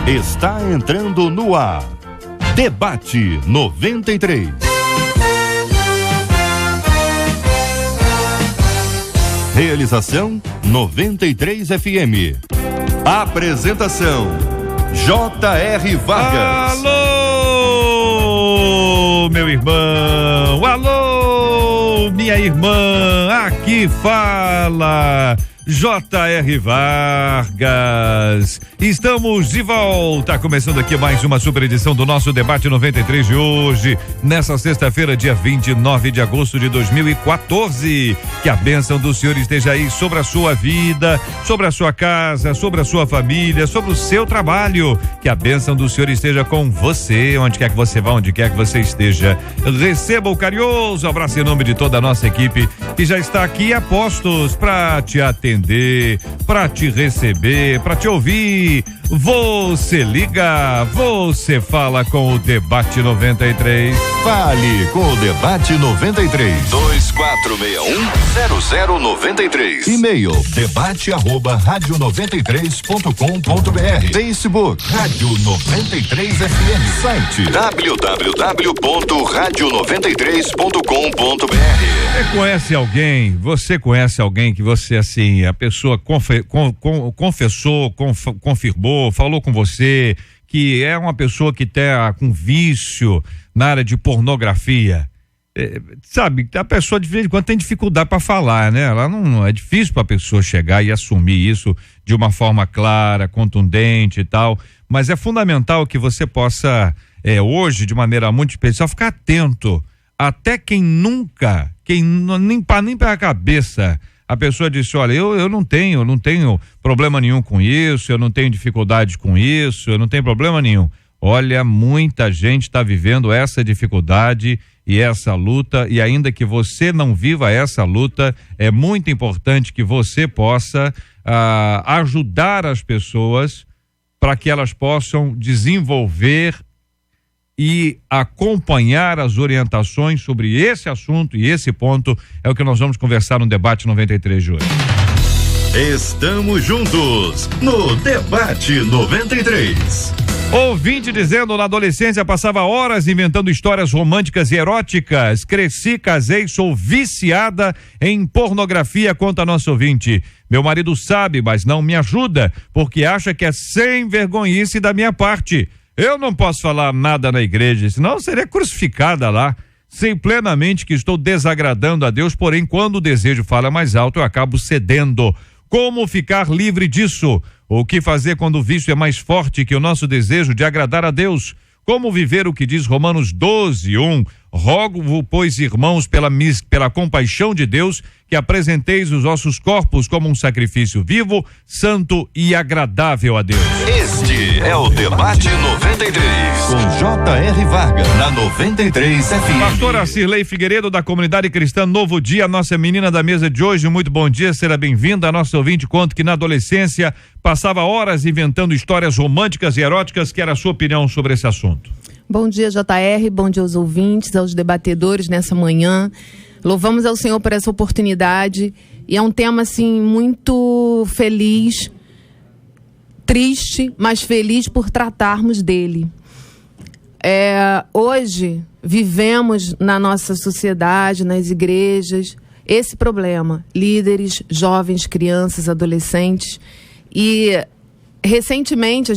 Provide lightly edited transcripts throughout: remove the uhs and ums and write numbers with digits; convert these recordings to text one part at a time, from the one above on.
Está entrando no ar. Debate 93. Realização 93 FM. Apresentação J.R. Vargas. Alô, meu irmão. Alô, minha irmã. Aqui fala J.R. Vargas. Estamos de volta, começando aqui mais uma super edição do nosso Debate 93 de hoje, nessa sexta-feira, dia 29 de agosto de 2014. Que a bênção do Senhor esteja aí sobre a sua vida, sobre a sua casa, sobre a sua família, sobre o seu trabalho. Que a bênção do Senhor esteja com você, onde quer que você vá, onde quer que você esteja. Receba o carinhoso abraço em nome de toda a nossa equipe que já está aqui a postos para te atender, para te receber, para te ouvir. Você liga, você fala com o Debate 93. Fale com o Debate 93. 2461-0093. E-mail debate@radio93.com.br. Facebook Rádio 93 FM. Site www.radio93.com.br. Você conhece alguém que você, assim, a pessoa confessou, confirmou, falou com você que é uma pessoa que tá com vício na área de pornografia? Sabe, a pessoa de vez em quando tem dificuldade para falar, né? Ela não é difícil para a pessoa chegar e assumir isso de uma forma clara, contundente e tal, mas é fundamental que você possa hoje, de maneira muito especial, ficar atento. Até nem para a cabeça, a pessoa disse: olha, eu não tenho problema nenhum com isso, eu não tenho dificuldade com isso, eu não tenho problema nenhum. Olha, muita gente está vivendo essa dificuldade e essa luta, e ainda que você não viva essa luta, é muito importante que você possa ajudar as pessoas para que elas possam desenvolver e acompanhar as orientações sobre esse assunto, e esse ponto é o que nós vamos conversar no Debate 93 de hoje. Estamos juntos no Debate 93. Ouvinte dizendo: na adolescência passava horas inventando histórias românticas e eróticas. Cresci, casei, sou viciada em pornografia. Conta a nossa ouvinte. Meu marido sabe, mas não me ajuda, porque acha que é sem vergonhice da minha parte. Eu não posso falar nada na igreja, senão eu seria crucificada lá. Sei plenamente que estou desagradando a Deus, porém, quando o desejo fala mais alto, eu acabo cedendo. Como ficar livre disso? O que fazer quando o vício é mais forte que o nosso desejo de agradar a Deus? Como viver o que diz Romanos 12:1? Rogo-vos, pois, irmãos, pela compaixão de Deus, que apresenteis os vossos corpos como um sacrifício vivo, santo e agradável a Deus. Este é o Debate 93, com J.R. Vargas, na 93 FM. Pastora Cirlei Figueiredo, da Comunidade Cristã Novo Dia, nossa menina da mesa de hoje. Muito bom dia, seja bem-vinda. A nossa ouvinte conta que na adolescência passava horas inventando histórias românticas e eróticas. Que era a sua opinião sobre esse assunto? Bom dia, J.R., bom dia aos ouvintes, aos debatedores nessa manhã. Louvamos ao Senhor por essa oportunidade, e é um tema, assim, muito feliz, triste, mas feliz por tratarmos dele. Hoje, vivemos na nossa sociedade, nas igrejas, esse problema. Líderes, jovens, crianças, adolescentes. E, recentemente, a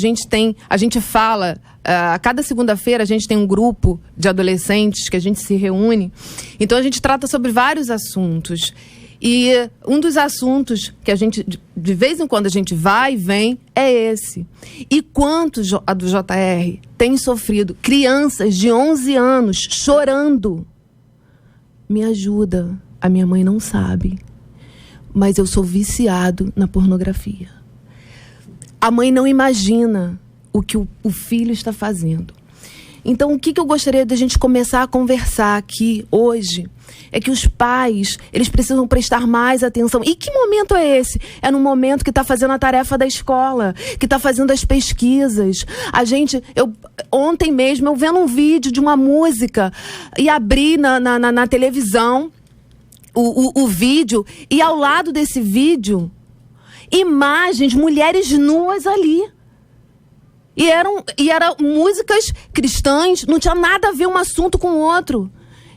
gente fala... a cada segunda-feira a gente tem um grupo de adolescentes que a gente se reúne. Então a gente trata sobre vários assuntos. E um dos assuntos que a gente, de vez em quando a gente vai e vem, é esse. E quantos a do JR tem sofrido crianças de 11 anos chorando? Me ajuda, a minha mãe não sabe, mas eu sou viciado na pornografia. A mãe não imagina o que o filho está fazendo. Então, o que eu gostaria de a gente começar a conversar aqui hoje é que os pais, eles precisam prestar mais atenção. E que momento é esse? É no momento que está fazendo a tarefa da escola, que está fazendo as pesquisas. Ontem mesmo, eu vendo um vídeo de uma música e abri na televisão o vídeo, e ao lado desse vídeo, imagens, mulheres nuas ali. E eram músicas cristãs, não tinha nada a ver um assunto com o outro.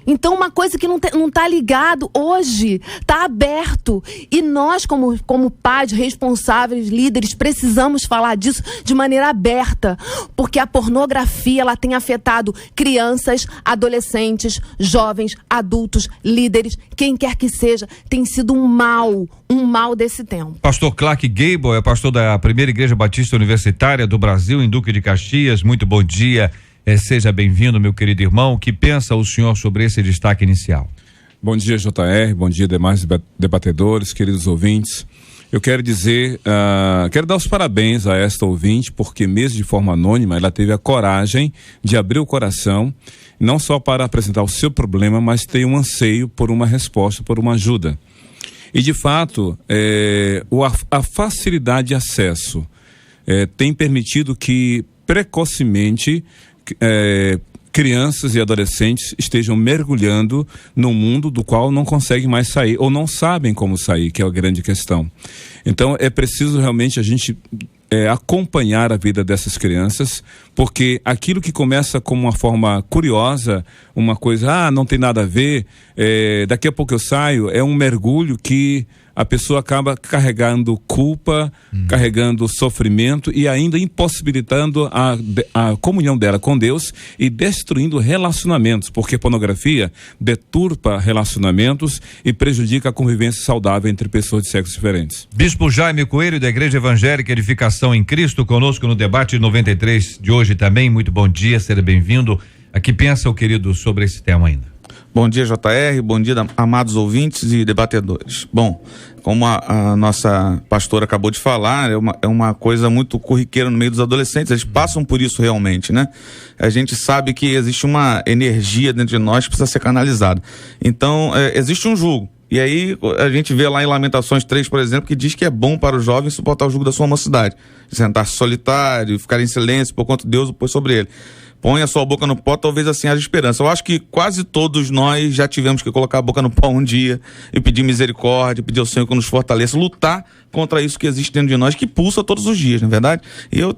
Então, uma coisa que não tá ligado hoje, tá aberto. E nós, como pais, responsáveis, líderes, precisamos falar disso de maneira aberta. Porque a pornografia, ela tem afetado crianças, adolescentes, jovens, adultos, líderes, quem quer que seja. Tem sido um mal desse tempo. Pastor Clark Gable é pastor da Primeira Igreja Batista Universitária do Brasil, em Duque de Caxias. Muito bom dia. Seja bem-vindo, meu querido irmão. O que pensa o senhor sobre esse destaque inicial? Bom dia, JR, bom dia, demais debatedores, queridos ouvintes. Eu quero dizer, quero dar os parabéns a esta ouvinte, porque mesmo de forma anônima, ela teve a coragem de abrir o coração, não só para apresentar o seu problema, mas tem um anseio por uma resposta, por uma ajuda. E, de fato, a facilidade de acesso tem permitido que, precocemente, crianças e adolescentes estejam mergulhando num mundo do qual não conseguem mais sair, ou não sabem como sair, que é a grande questão. Então, é preciso realmente a gente acompanhar a vida dessas crianças, porque aquilo que começa como uma forma curiosa, uma coisa, não tem nada a ver, daqui a pouco eu saio, é um mergulho que a pessoa acaba carregando culpa, carregando sofrimento e ainda impossibilitando a comunhão dela com Deus e destruindo relacionamentos, porque pornografia deturpa relacionamentos e prejudica a convivência saudável entre pessoas de sexos diferentes. Bispo Jaime Coelho, da Igreja Evangélica Edificação em Cristo, conosco no debate 93 de hoje também. Muito bom dia, seja bem-vindo. A que pensa o querido sobre esse tema ainda? Bom dia, JR, bom dia, amados ouvintes e debatedores. Bom, como a nossa pastora acabou de falar, é uma coisa muito corriqueira no meio dos adolescentes, eles passam por isso realmente, né? A gente sabe que existe uma energia dentro de nós que precisa ser canalizada. Então, existe um jugo. E aí a gente vê lá em Lamentações 3, por exemplo, que diz que é bom para o jovem suportar o jugo da sua mocidade. Sentar-se solitário, ficar em silêncio por quanto Deus o pôs sobre ele. Põe a sua boca no pó, talvez assim haja esperança. Eu acho que quase todos nós já tivemos que colocar a boca no pó um dia e pedir misericórdia, pedir ao Senhor que nos fortaleça, lutar contra isso que existe dentro de nós, que pulsa todos os dias, não é verdade? E eu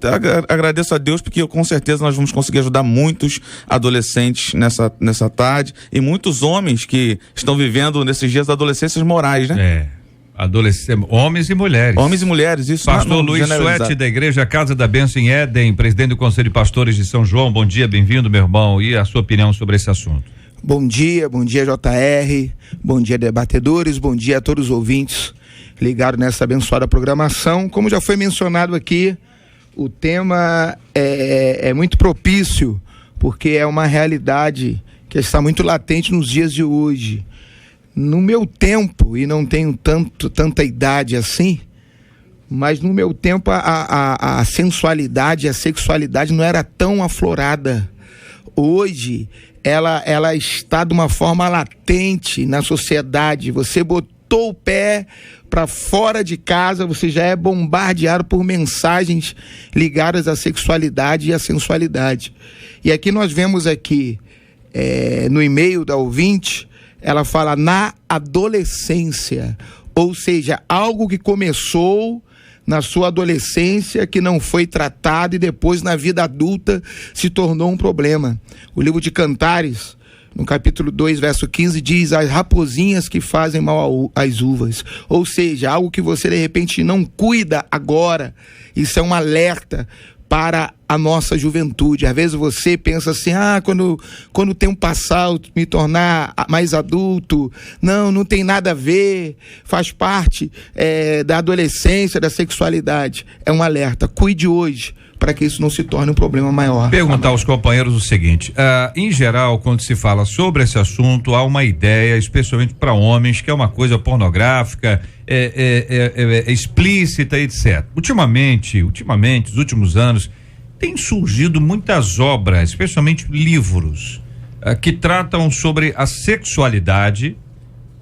agradeço a Deus, porque com certeza nós vamos conseguir ajudar muitos adolescentes nessa tarde e muitos homens que estão vivendo nesses dias adolescências morais, né? Homens e mulheres. Homens e mulheres, isso. Pastor Luiz Suete, da Igreja Casa da Bênção em Éden, presidente do Conselho de Pastores de São João. Bom dia, bem-vindo, meu irmão. E a sua opinião sobre esse assunto? Bom dia, JR. Bom dia, debatedores. Bom dia a todos os ouvintes ligados nessa abençoada programação. Como já foi mencionado aqui, o tema é muito propício, porque é uma realidade que está muito latente nos dias de hoje. No meu tempo, e não tenho tanta idade assim, mas no meu tempo a sensualidade, a sexualidade não era tão aflorada. Hoje, ela está de uma forma latente na sociedade. Você botou o pé para fora de casa, você já é bombardeado por mensagens ligadas à sexualidade e à sensualidade. E aqui nós vemos no e-mail da ouvinte, ela fala na adolescência, ou seja, algo que começou na sua adolescência, que não foi tratado e depois na vida adulta se tornou um problema. O livro de Cantares, no capítulo 2, verso 15, diz: as raposinhas que fazem mal às uvas. Ou seja, algo que você de repente não cuida agora. Isso é um alerta para a nossa juventude. Às vezes você pensa assim, quando o tempo passar, eu me tornar mais adulto, não tem nada a ver, faz parte da adolescência, da sexualidade. É um alerta, cuide hoje, para que isso não se torne um problema maior. Perguntar aos companheiros o seguinte, em geral, quando se fala sobre esse assunto, há uma ideia, especialmente para homens, que é uma coisa pornográfica, explícita, etc. Ultimamente, nos últimos anos, tem surgido muitas obras, especialmente livros, que tratam sobre a sexualidade,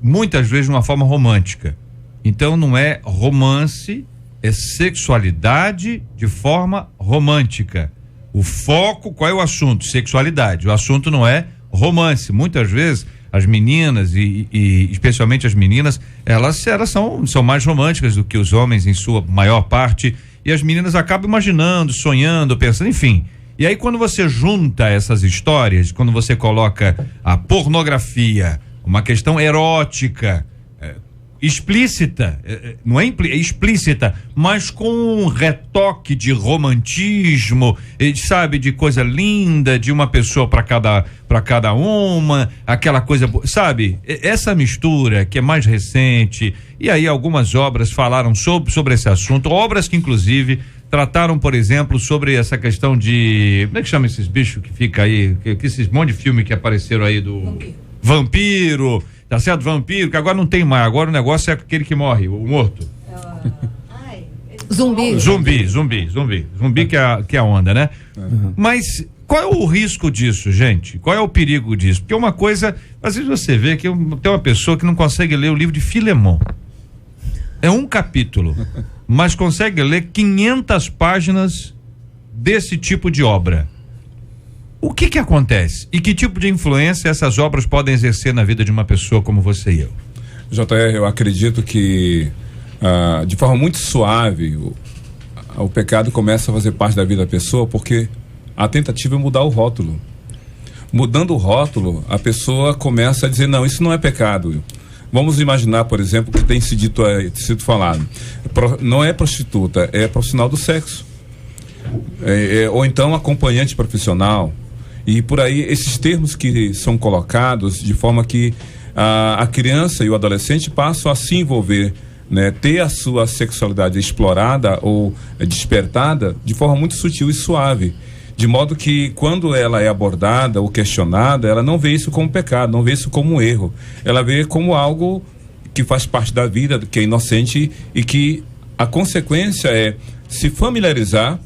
muitas vezes de uma forma romântica. Então não é romance, é sexualidade de forma romântica. O foco, qual é o assunto? Sexualidade. O assunto não é romance. Muitas vezes as meninas e especialmente as meninas, elas são mais românticas do que os homens em sua maior parte, e as meninas acabam imaginando, sonhando, pensando, enfim. E aí quando você junta essas histórias, quando você coloca a pornografia, uma questão erótica, explícita, não é explícita, mas com um retoque de romantismo, sabe, de coisa linda, de uma pessoa para cada uma, aquela coisa, sabe, essa mistura que é mais recente. E aí algumas obras falaram sobre esse assunto, obras que inclusive trataram, por exemplo, sobre essa questão de, como é que chama esses bichos que fica aí, que esses monte de filme que apareceram aí do vampiro. Tá certo? Vampiro, que agora não tem mais. Agora o negócio é aquele que morre, o morto. Zumbi que é a onda, né? Uhum. Mas qual é o risco disso, gente? Qual é o perigo disso? Porque uma coisa, às vezes você vê que tem uma pessoa que não consegue ler o livro de Filemon. É um capítulo, mas consegue ler 500 páginas desse tipo de obra. O que acontece? E que tipo de influência essas obras podem exercer na vida de uma pessoa como você e eu? JR, eu acredito que de forma muito suave o pecado começa a fazer parte da vida da pessoa, porque a tentativa é mudar o rótulo. Mudando o rótulo, a pessoa começa a dizer, não, isso não é pecado. Vamos imaginar, por exemplo, que tem sido falado, não é prostituta, é profissional do sexo. Ou então acompanhante profissional. E por aí, esses termos que são colocados de forma que a criança e o adolescente passam a se envolver, né, ter a sua sexualidade explorada ou despertada de forma muito sutil e suave. De modo que quando ela é abordada ou questionada, ela não vê isso como pecado, não vê isso como um erro. Ela vê como algo que faz parte da vida, que é inocente, e que a consequência é se familiarizar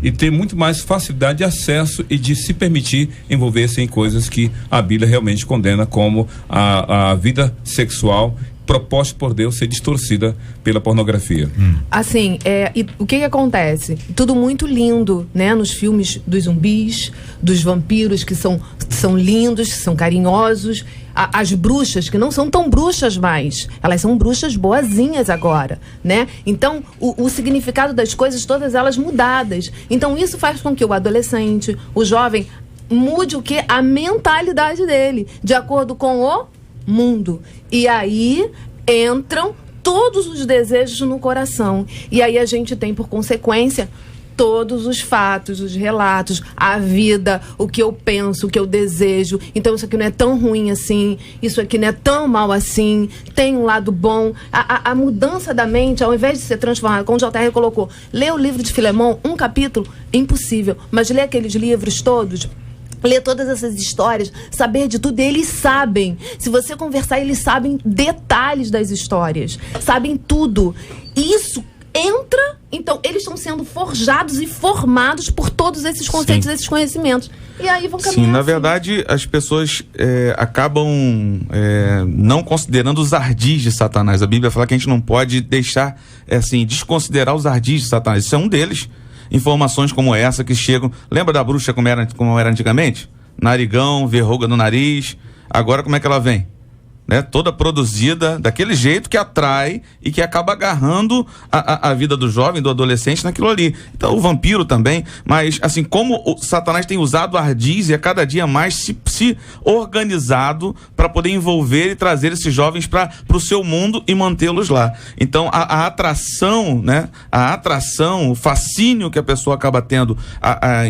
e ter muito mais facilidade de acesso e de se permitir envolver-se em coisas que a Bíblia realmente condena, como a vida sexual proposta por Deus ser distorcida pela pornografia. Assim, e o que acontece? Tudo muito lindo, né? Nos filmes dos zumbis, dos vampiros, que são lindos, que são carinhosos. As bruxas, que não são tão bruxas mais, elas são bruxas boazinhas agora, né? Então, o significado das coisas, todas elas mudadas. Então, isso faz com que o adolescente, o jovem, mude o quê? A mentalidade dele, de acordo com o mundo. E aí entram todos os desejos no coração. E aí a gente tem, por consequência, todos os fatos, os relatos, a vida, o que eu penso, o que eu desejo. Então isso aqui não é tão ruim assim, isso aqui não é tão mal assim, tem um lado bom. A mudança da mente, ao invés de ser transformada, como o JR colocou, ler o livro de Filemon, um capítulo, impossível. Mas ler aqueles livros todos, ler todas essas histórias, saber de tudo, eles sabem. Se você conversar, eles sabem detalhes das histórias, sabem tudo. Isso entra, então eles estão sendo forjados e formados por todos esses conceitos, esses conhecimentos. E aí vão caminhar. Sim, na verdade, as pessoas acabam não considerando os ardis de Satanás. A Bíblia fala que a gente não pode deixar, desconsiderar os ardis de Satanás. Isso é um deles. Informações como essa que chegam. Lembra da bruxa como era antigamente? Narigão, verruga no nariz. Agora como é que ela vem? Né? Toda produzida daquele jeito que atrai e que acaba agarrando a vida do jovem, do adolescente naquilo ali. Então o vampiro também, mas assim como o Satanás tem usado ardis e a cada dia mais se organizado para poder envolver e trazer esses jovens para o seu mundo e mantê-los lá. Então a atração, né? A atração, o fascínio que a pessoa acaba tendo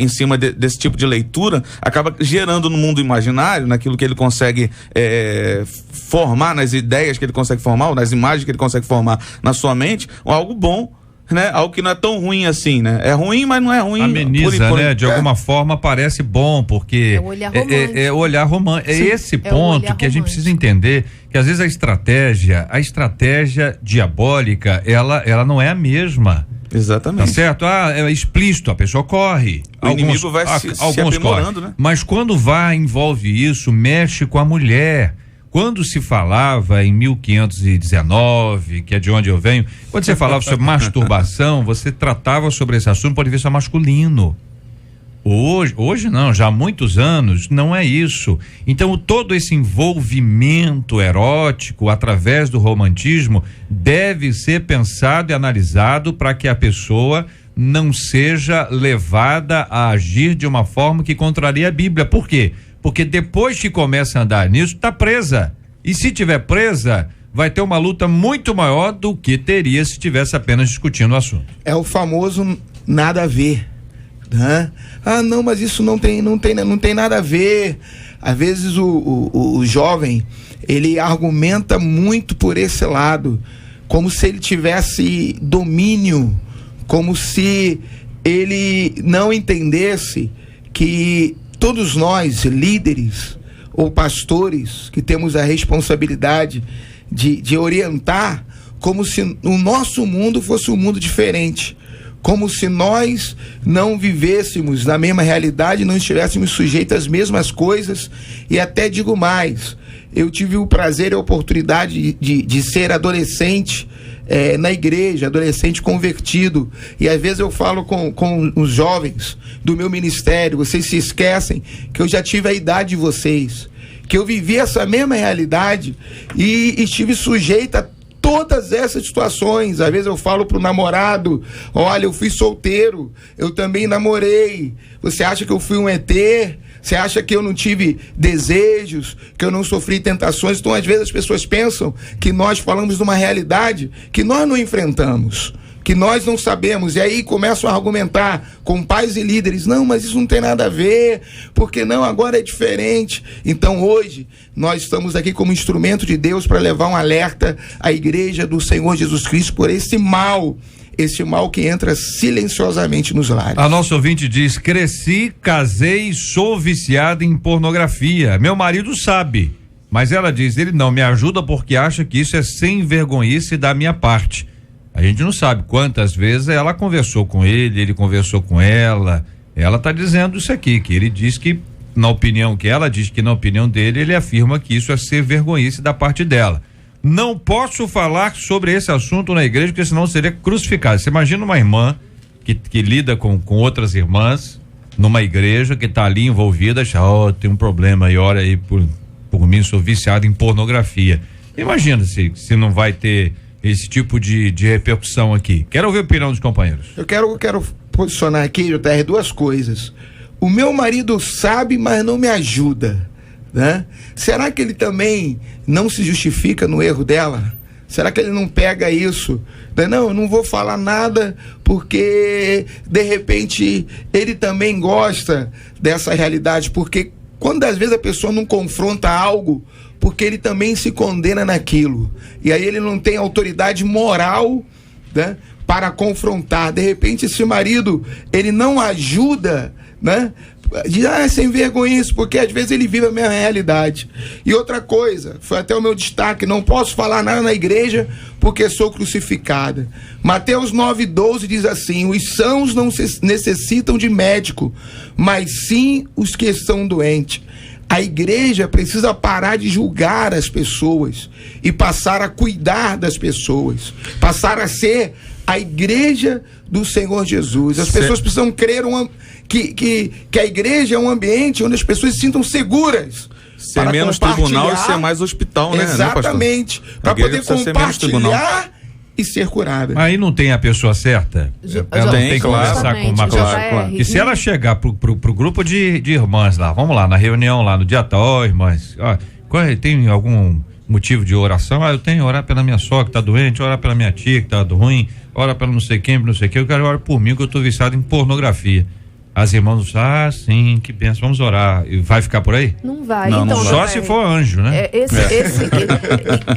em cima desse tipo de leitura, acaba gerando no mundo imaginário, naquilo que ele consegue formar, nas ideias que ele consegue formar, ou nas imagens que ele consegue formar na sua mente, algo bom, né? Algo que não é tão ruim assim, né? É ruim, mas não é ruim. Ameniza, né? De alguma forma parece bom, porque é o olhar romântico. É o olhar romântico. É esse ponto que a gente precisa entender, que às vezes a estratégia diabólica, ela não é a mesma. Exatamente. Tá certo? É explícito, a pessoa corre. O inimigo vai se aprimorando, né? Mas quando envolve isso, mexe com a mulher. Quando se falava em 1519, que é de onde eu venho, quando você falava sobre masturbação, você tratava sobre esse assunto do ponto de vista masculino. Hoje não, já há muitos anos, não é isso. Então, todo esse envolvimento erótico através do romantismo deve ser pensado e analisado para que a pessoa não seja levada a agir de uma forma que contraria a Bíblia. Por quê? Porque depois que começa a andar nisso, está presa. E se tiver presa, vai ter uma luta muito maior do que teria se estivesse apenas discutindo o assunto. É o famoso nada a ver. Né? Ah, não, mas isso não tem nada a ver. Às vezes o jovem, ele argumenta muito por esse lado, como se ele tivesse domínio, como se ele não entendesse que todos nós, líderes ou pastores, que temos a responsabilidade de orientar, como se o nosso mundo fosse um mundo diferente, como se nós não vivêssemos na mesma realidade, não estivéssemos sujeitos às mesmas coisas. E até digo mais, eu tive o prazer e a oportunidade de ser adolescente na igreja, adolescente convertido, e às vezes eu falo com os jovens do meu ministério, vocês se esquecem que eu já tive a idade de vocês, que eu vivi essa mesma realidade e estive sujeito a todas essas situações. Às vezes eu falo pro namorado: olha, eu fui solteiro, eu também namorei, você acha que eu fui um ET? Você acha que eu não tive desejos, que eu não sofri tentações? Então, às vezes, as pessoas pensam que nós falamos de uma realidade que nós não enfrentamos, que nós não sabemos. E aí começam a argumentar com pais e líderes: não, mas isso não tem nada a ver, porque não, agora é diferente. Então, hoje, nós estamos aqui como instrumento de Deus para levar um alerta à igreja do Senhor Jesus Cristo por esse mal que entra silenciosamente nos lares. A nossa ouvinte diz: cresci, casei, sou viciada em pornografia. Meu marido sabe, mas ela diz: ele não me ajuda porque acha que isso é sem vergonhice da minha parte. A gente não sabe quantas vezes ela conversou com ele conversou com ela. Ela está dizendo isso aqui, que ele diz que, na opinião que ela diz, que na opinião dele, ele afirma que isso é ser vergonhice da parte dela. Não posso falar sobre esse assunto na igreja, porque senão seria crucificado. Você imagina uma irmã que lida com outras irmãs numa igreja, que está ali envolvida, acha: tem um problema aí, ora aí por mim, sou viciado em pornografia. Imagina se não vai ter esse tipo de repercussão aqui. Quero ouvir a opinião dos companheiros. Eu quero posicionar aqui, JR, duas coisas. O meu marido sabe, mas não me ajuda. Né? Será que ele também não se justifica no erro dela? Será que ele não pega isso? Não, eu não vou falar nada porque de repente ele também gosta dessa realidade, porque quando às vezes a pessoa não confronta algo, porque ele também se condena naquilo, e aí ele não tem autoridade moral, né, para confrontar. De repente esse marido, ele não ajuda, né? Diz: é sem vergonha isso, porque às vezes ele vive a mesma realidade. E outra coisa, foi até o meu destaque: não posso falar nada na igreja porque sou crucificada. Mateus 9:12 diz assim: os sãos não necessitam de médico, mas sim os que estão doentes. A igreja precisa parar de julgar as pessoas e passar a cuidar das pessoas, passar a ser a igreja do Senhor Jesus. As pessoas precisam crer que a igreja é um ambiente onde as pessoas se sintam seguras. Ser menos tribunal e ser mais hospital, né? Exatamente. Para poder compartilhar e ser curada. Aí não tem a pessoa certa? Ela tem que conversar com uma claro. E se ela chegar pro grupo de irmãs lá, vamos lá, na reunião lá no dia tal, irmãs, tem algum motivo de oração? Eu tenho, orar pela minha sogra que tá doente, orar pela minha tia que tá ruim, orar pela não sei quem, eu quero orar por mim que eu tô viciado em pornografia. As irmãs, sim, que benção, vamos orar. E vai ficar por aí? Não vai. Não, então, não só se for anjo, né?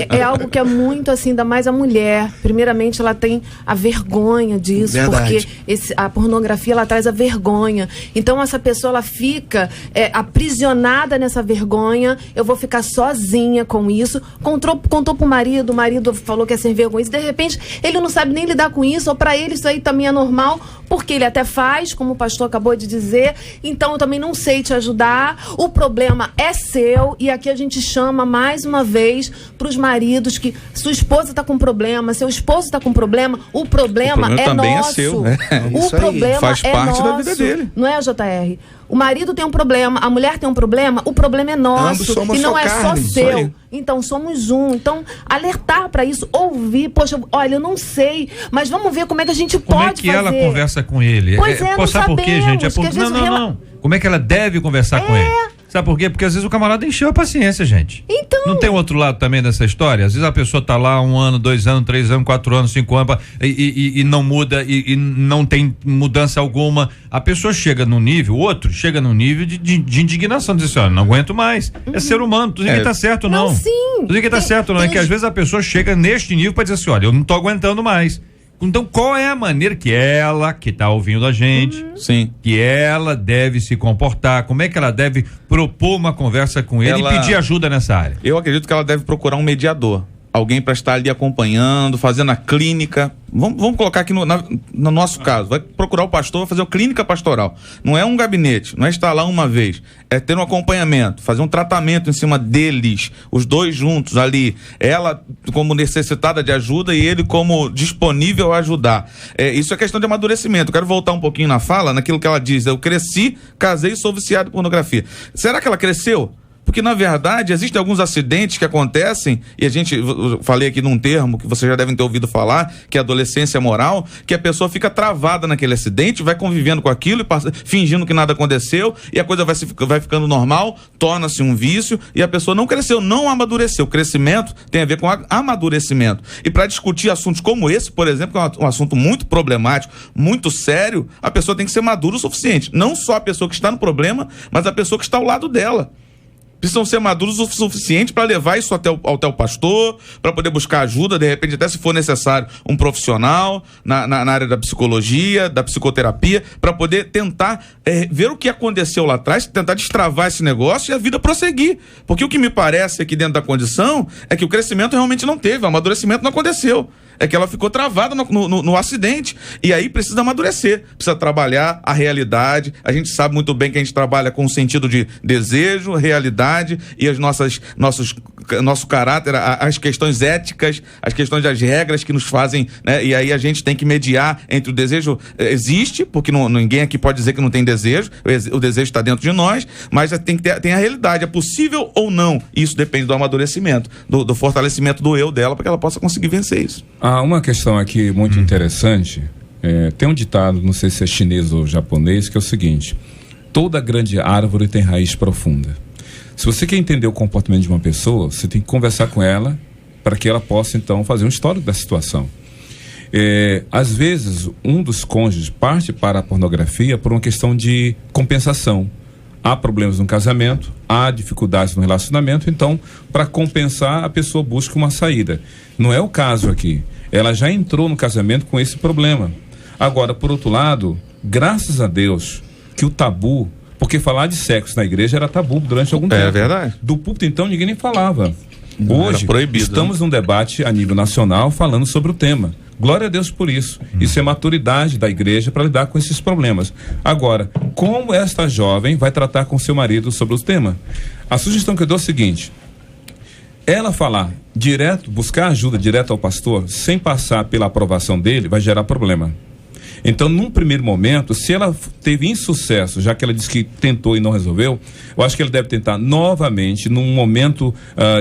É algo que é muito assim, ainda mais a mulher. Primeiramente, ela tem a vergonha disso. Verdade. Porque a pornografia, ela traz a vergonha. Então, essa pessoa, ela fica aprisionada nessa vergonha. Eu vou ficar sozinha com isso. Contou pro marido, o marido falou que é sem vergonha. E de repente, ele não sabe nem lidar com isso, ou pra ele isso aí também é normal, porque ele até faz, como o pastor acabou de dizer, então eu também não sei te ajudar, o problema é seu, e aqui a gente chama mais uma vez para os maridos que sua esposa está com problema, seu esposo está com problema, o problema é também nosso. É seu, né? O problema faz parte nosso, da vida dele. Não é, JR? O marido tem um problema, a mulher tem um problema, o problema é nosso e não é só seu. Então, somos um. Então, alertar para isso, ouvir, poxa, olha, eu não sei, mas vamos ver como é que a gente pode fazer. Como é que ela conversa com ele? Pois não sabe por quê, gente? Não. Como é que ela deve conversar com ele? Sabe por quê? Porque às vezes o camarada encheu a paciência, gente. Então. Não tem outro lado também dessa história? Às vezes a pessoa tá lá 1 ano, 2 anos, 3 anos, 4 anos, 5 anos e não muda e não tem mudança alguma. A pessoa chega num nível, o outro chega num nível de indignação, diz assim, olha, não aguento mais. É ser humano, tudo que tá certo não. Sim. Tudo que tá certo não. É que às vezes a pessoa chega neste nível pra dizer assim, olha, eu não tô aguentando mais. Então, qual é a maneira que ela, que está ouvindo a gente, sim, que ela deve se comportar? Como é que ela deve propor uma conversa com ele e pedir ajuda nessa área? Eu acredito que ela deve procurar um mediador. Alguém para estar ali acompanhando, fazendo a clínica. Vamos colocar aqui no nosso caso. Vai procurar o pastor, vai fazer a clínica pastoral. Não é um gabinete, não é estar lá uma vez. É ter um acompanhamento, fazer um tratamento em cima deles, os dois juntos ali. Ela como necessitada de ajuda e ele como disponível a ajudar. Isso é questão de amadurecimento. Eu quero voltar um pouquinho na fala, naquilo que ela diz. Eu cresci, casei e sou viciado em pornografia. Será que ela cresceu? Porque, na verdade, existem alguns acidentes que acontecem, e eu falei aqui num termo que vocês já devem ter ouvido falar, que é adolescência moral, que a pessoa fica travada naquele acidente, vai convivendo com aquilo, fingindo que nada aconteceu, e a coisa vai ficando normal, torna-se um vício, e a pessoa não cresceu, não amadureceu. O crescimento tem a ver com amadurecimento. E para discutir assuntos como esse, por exemplo, que é um assunto muito problemático, muito sério, a pessoa tem que ser madura o suficiente. Não só a pessoa que está no problema, mas a pessoa que está ao lado dela. Precisam ser maduros o suficiente para levar isso até o pastor, para poder buscar ajuda, de repente até se for necessário um profissional na área da psicologia, da psicoterapia, para poder tentar ver o que aconteceu lá atrás, tentar destravar esse negócio e a vida prosseguir. Porque o que me parece aqui dentro da condição é que o crescimento realmente não teve, o amadurecimento não aconteceu. É que ela ficou travada no acidente. E aí precisa amadurecer, precisa trabalhar a realidade. A gente sabe muito bem que a gente trabalha com o sentido de desejo, realidade e nosso caráter, as questões éticas, as questões das regras que nos fazem, né? E aí a gente tem que mediar entre o desejo, existe, porque ninguém aqui pode dizer que não tem desejo, o desejo está dentro de nós, mas tem a realidade, é possível ou não? Isso depende do amadurecimento, do fortalecimento do eu dela, para que ela possa conseguir vencer isso. Há uma questão aqui muito interessante, tem um ditado, não sei se é chinês ou japonês, que é o seguinte: toda grande árvore tem raiz profunda. Se você quer entender o comportamento de uma pessoa, você tem que conversar com ela para que ela possa então fazer um histórico da situação. Às vezes um dos cônjuges parte para a pornografia por uma questão de compensação. Há problemas no casamento, há dificuldades no relacionamento, então, para compensar, a pessoa busca uma saída. Não é o caso aqui. Ela já entrou no casamento com esse problema. Agora, por outro lado, graças a Deus que o tabu, porque falar de sexo na igreja era tabu durante algum tempo. É verdade. Do púlpito, então, ninguém nem falava. Hoje, proibido, estamos num debate a nível nacional falando sobre o tema. Glória a Deus por isso. Isso é maturidade da igreja para lidar com esses problemas. Agora, como esta jovem vai tratar com seu marido sobre o tema? A sugestão que eu dou é a seguinte: ela falar direto, buscar ajuda direto ao pastor, sem passar pela aprovação dele, vai gerar problema. Então, num primeiro momento, se ela teve insucesso, já que ela disse que tentou e não resolveu, eu acho que ele deve tentar novamente, num momento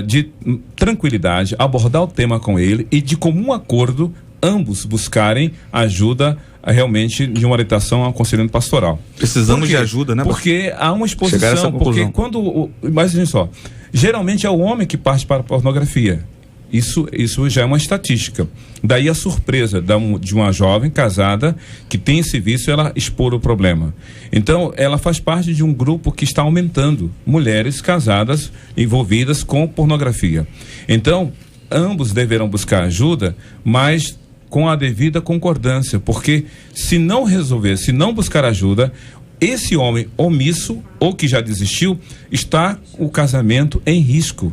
de tranquilidade, abordar o tema com ele e, de comum acordo, ambos buscarem ajuda realmente de uma orientação ao aconselhamento pastoral. Precisamos de ajuda, né? Porque há uma exposição, porque quando, imagine só, geralmente é o homem que parte para a pornografia. Isso já é uma estatística. Daí a surpresa de uma jovem casada que tem esse vício, ela expor o problema. Então, ela faz parte de um grupo que está aumentando, mulheres casadas envolvidas com pornografia. Então, ambos deverão buscar ajuda, mas com a devida concordância, porque se não resolver, se não buscar ajuda, esse homem omisso ou que já desistiu, está o casamento em risco.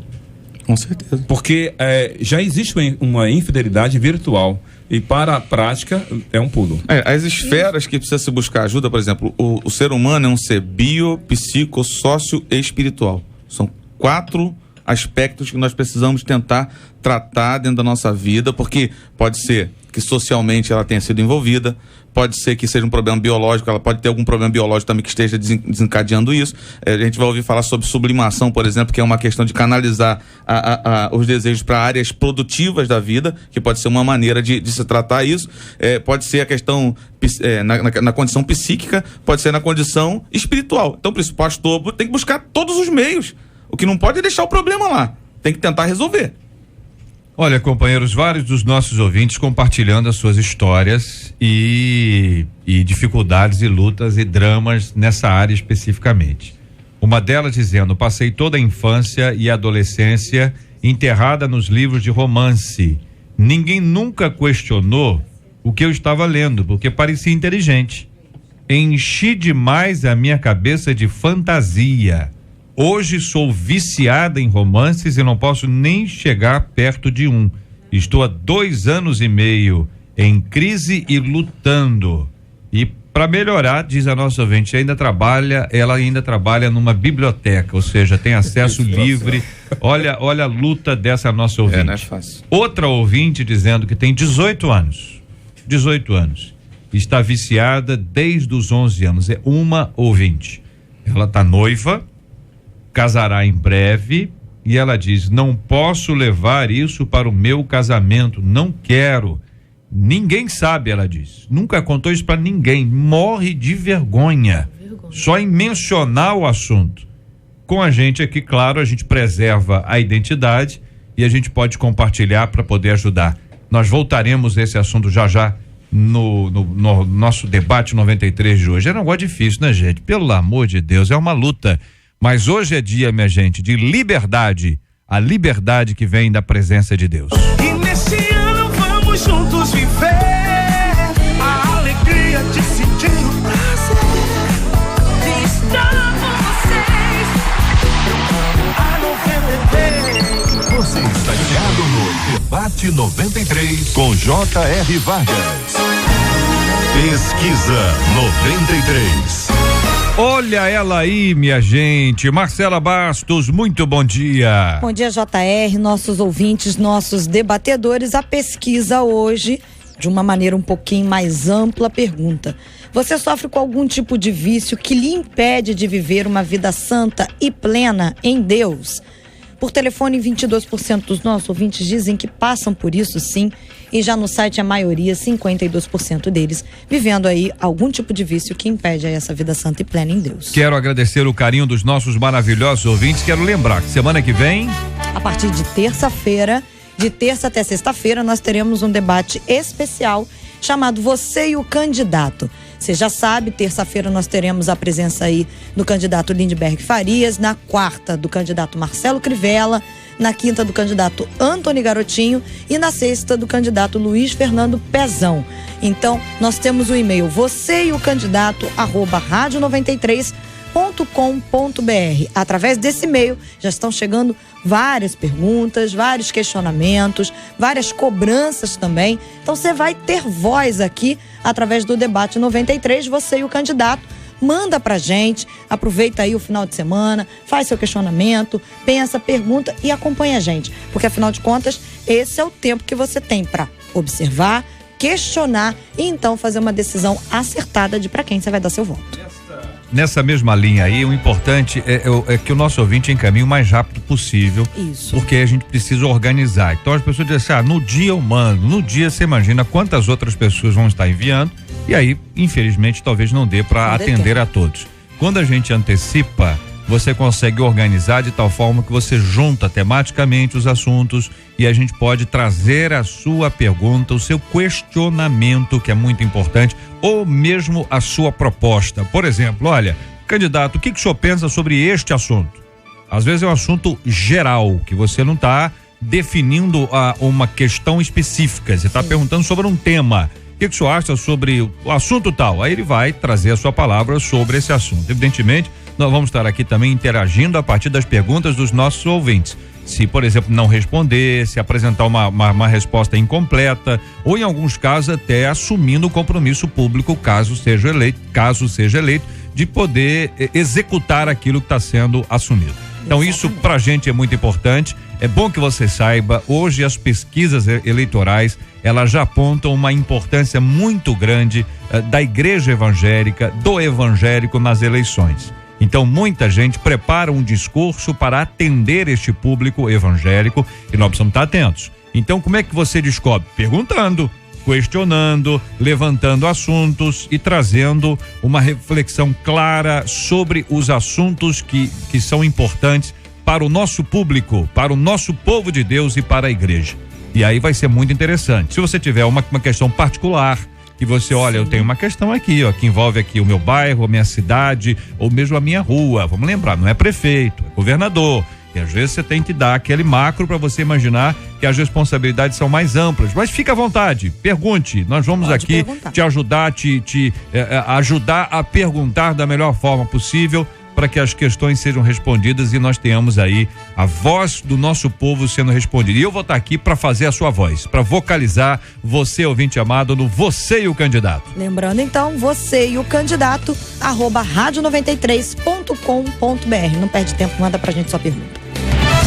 Com certeza. Porque já existe uma infidelidade virtual e para a prática é um pulo. As esferas que precisa se buscar ajuda, por exemplo, o ser humano é um ser bio, psico, sócio e espiritual. São 4 aspectos que nós precisamos tentar tratar dentro da nossa vida, porque pode ser que socialmente ela tenha sido envolvida, pode ser que seja um problema biológico, ela pode ter algum problema biológico também que esteja desencadeando isso. A gente vai ouvir falar sobre sublimação, por exemplo, que é uma questão de canalizar os desejos para áreas produtivas da vida, que pode ser uma maneira de se tratar isso. Pode ser a questão na condição psíquica, pode ser na condição espiritual. Então, por isso, o pastor tem que buscar todos os meios. O que não pode é deixar o problema lá, tem que tentar resolver. Olha, companheiros, vários dos nossos ouvintes compartilhando as suas histórias e dificuldades e lutas e dramas nessa área especificamente. Uma delas dizendo: passei toda a infância e adolescência enterrada nos livros de romance. Ninguém nunca questionou o que eu estava lendo, porque parecia inteligente. Enchi demais a minha cabeça de fantasia. Hoje sou viciada em romances e não posso nem chegar perto de um. Estou há 2 anos e meio em crise e lutando. E para melhorar, diz a nossa ouvinte, ela ainda trabalha numa biblioteca, ou seja, tem acesso livre. Olha a luta dessa nossa ouvinte. Não é fácil. Outra ouvinte dizendo que tem 18 anos. Está viciada desde os 11 anos. É uma ouvinte. Ela está noiva, casará em breve, e ela diz: não posso levar isso para o meu casamento, não quero. Ninguém sabe, ela diz, nunca contou isso para ninguém, morre de vergonha só em mencionar o assunto. Com a gente aqui, claro, a gente preserva a identidade e a gente pode compartilhar para poder ajudar. Nós voltaremos a esse assunto já no nosso debate 93 de hoje. É um negócio difícil, né, gente? Pelo amor de Deus, é uma luta. Mas hoje é dia, minha gente, de liberdade, a liberdade que vem da presença de Deus. E nesse ano vamos juntos viver a alegria de sentir o prazer de estar com vocês. A 93. Você está ligado no Debate 93 com J.R. Vargas. Pesquisa 93. Olha ela aí, minha gente, Marcela Bastos, muito bom dia. Bom dia, JR, nossos ouvintes, nossos debatedores. A pesquisa hoje, de uma maneira um pouquinho mais ampla, pergunta: você sofre com algum tipo de vício que lhe impede de viver uma vida santa e plena em Deus? Por telefone, 22% dos nossos ouvintes dizem que passam por isso, sim. E já no site, a maioria, 52% deles, vivendo aí algum tipo de vício que impede aí essa vida santa e plena em Deus. Quero agradecer o carinho dos nossos maravilhosos ouvintes. Quero lembrar que semana que vem, a partir de terça-feira, de terça até sexta-feira, nós teremos um debate especial chamado Você e o Candidato. Você já sabe, terça-feira nós teremos a presença aí do candidato Lindbergh Farias, na quarta do candidato Marcelo Crivella, na quinta do candidato Antony Garotinho e na sexta do candidato Luiz Fernando Pezão. Então, nós temos o e-mail você e o candidato @radio93.com.br. Através desse e-mail já estão chegando várias perguntas, vários questionamentos, várias cobranças também. Então você vai ter voz aqui através do Debate 93, você e o candidato. Manda pra gente, aproveita aí o final de semana, faz seu questionamento, pensa, pergunta e acompanha a gente. Porque afinal de contas, esse é o tempo que você tem para observar, questionar e então fazer uma decisão acertada de para quem você vai dar seu voto. Nessa mesma linha aí, o importante é que o nosso ouvinte encaminhe o mais rápido possível. Isso. Porque a gente precisa organizar. Então as pessoas dizem assim, no dia eu mando, no dia você imagina quantas outras pessoas vão estar enviando, e aí, infelizmente, talvez não dê para atender a todos. Quando a gente antecipa, você consegue organizar de tal forma que você junta tematicamente os assuntos e a gente pode trazer a sua pergunta, o seu questionamento, que é muito importante, ou mesmo a sua proposta. Por exemplo, olha, candidato, o que o senhor pensa sobre este assunto? Às vezes é um assunto geral, que você não está definindo uma questão específica, você está perguntando sobre um tema. que o senhor acha sobre o assunto tal? Aí ele vai trazer a sua palavra sobre esse assunto. Evidentemente, nós vamos estar aqui também interagindo a partir das perguntas dos nossos ouvintes. Se, por exemplo, não responder, se apresentar uma resposta incompleta, ou em alguns casos até assumindo o compromisso público, caso seja eleito, de poder executar aquilo que está sendo assumido. Então, isso pra gente é muito importante. É bom que você saiba, hoje as pesquisas eleitorais, elas já apontam uma importância muito grande da igreja evangélica, do evangélico nas eleições. Então, muita gente prepara um discurso para atender este público evangélico e nós precisamos estar atentos. Então, como é que você descobre? Perguntando, questionando, levantando assuntos e trazendo uma reflexão clara sobre os assuntos que são importantes para o nosso público, para o nosso povo de Deus e para a igreja. E aí vai ser muito interessante. Se você tiver uma questão particular, que você, olha, eu tenho uma questão aqui, ó, que envolve aqui o meu bairro, a minha cidade, ou mesmo a minha rua. Vamos lembrar, não é prefeito, é governador. E às vezes você tem que dar aquele macro para você imaginar que as responsabilidades são mais amplas. Mas fica à vontade, pergunte. Nós vamos aqui te ajudar, ajudar a perguntar da melhor forma possível, para que as questões sejam respondidas e nós tenhamos aí a voz do nosso povo sendo respondida. E eu vou estar aqui para fazer a sua voz, para vocalizar você, ouvinte amado, no Você e o Candidato. Lembrando então, você e o candidato, @radio93.com.br. Não perde tempo, manda pra gente sua pergunta.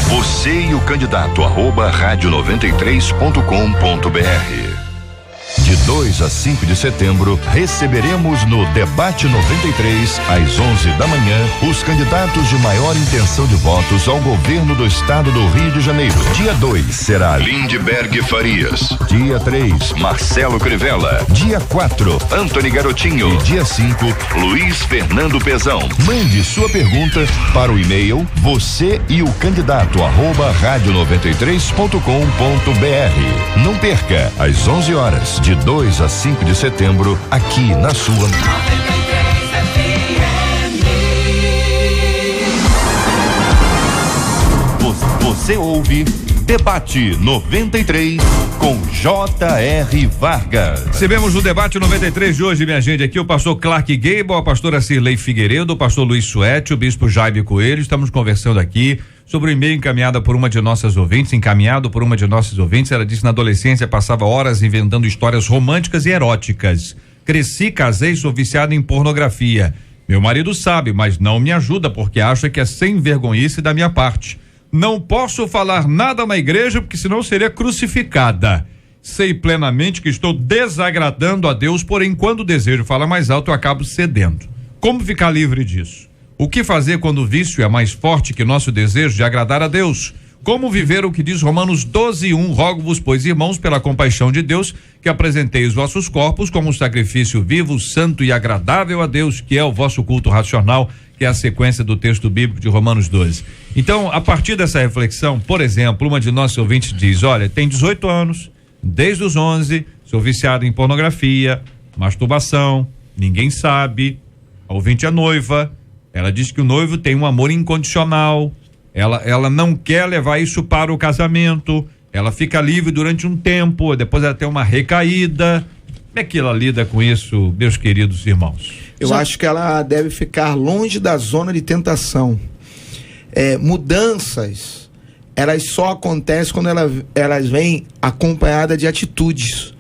Você e o Candidato, @radio93.com.br. De 2 a 5 de setembro, receberemos no Debate 93, às 11 da manhã, os candidatos de maior intenção de votos ao governo do estado do Rio de Janeiro. Dia 2 será Lindbergh Farias. Dia 3, Marcelo Crivella. Dia 4, Antony Garotinho. E dia 5, Luiz Fernando Pezão. Mande sua pergunta para o e-mail você e o candidato @radio93.com.br. Não perca, às 11 horas, de 2 a 5 de setembro, aqui na sua. Você ouve Debate 93 com J.R. Vargas. Recebemos o Debate 93 de hoje, minha gente, aqui o pastor Clark Gable, a pastora Cirlei Figueiredo, o pastor Luiz Suete, o bispo Jaime Coelho. Estamos conversando aqui sobre o e-mail encaminhado por uma de nossas ouvintes. Ela disse que na adolescência passava horas inventando histórias românticas e eróticas. Cresci, casei, sou viciado em pornografia. Meu marido sabe, mas não me ajuda porque acha que é sem vergonhice da minha parte. Não posso falar nada na igreja porque senão seria crucificada. Sei plenamente que estou desagradando a Deus, porém quando o desejo fala mais alto eu acabo cedendo. Como ficar livre disso? O que fazer quando o vício é mais forte que nosso desejo de agradar a Deus? Como viver o que diz Romanos 12:1? Rogo-vos, pois, irmãos, pela compaixão de Deus, que apresenteis vossos corpos como um sacrifício vivo, santo e agradável a Deus, que é o vosso culto racional, que é a sequência do texto bíblico de Romanos 12. Então, a partir dessa reflexão, por exemplo, uma de nossos ouvintes diz, olha, tem 18 anos, desde os 11, sou viciado em pornografia, masturbação, ninguém sabe, a ouvinte é noiva, ela diz que o noivo tem um amor incondicional, ela não quer levar isso para o casamento, ela fica livre durante um tempo, depois ela tem uma recaída. Como é que ela lida com isso, meus queridos irmãos? Eu acho que ela deve ficar longe da zona de tentação. Mudanças, elas só acontecem quando elas vêm acompanhadas de atitudes.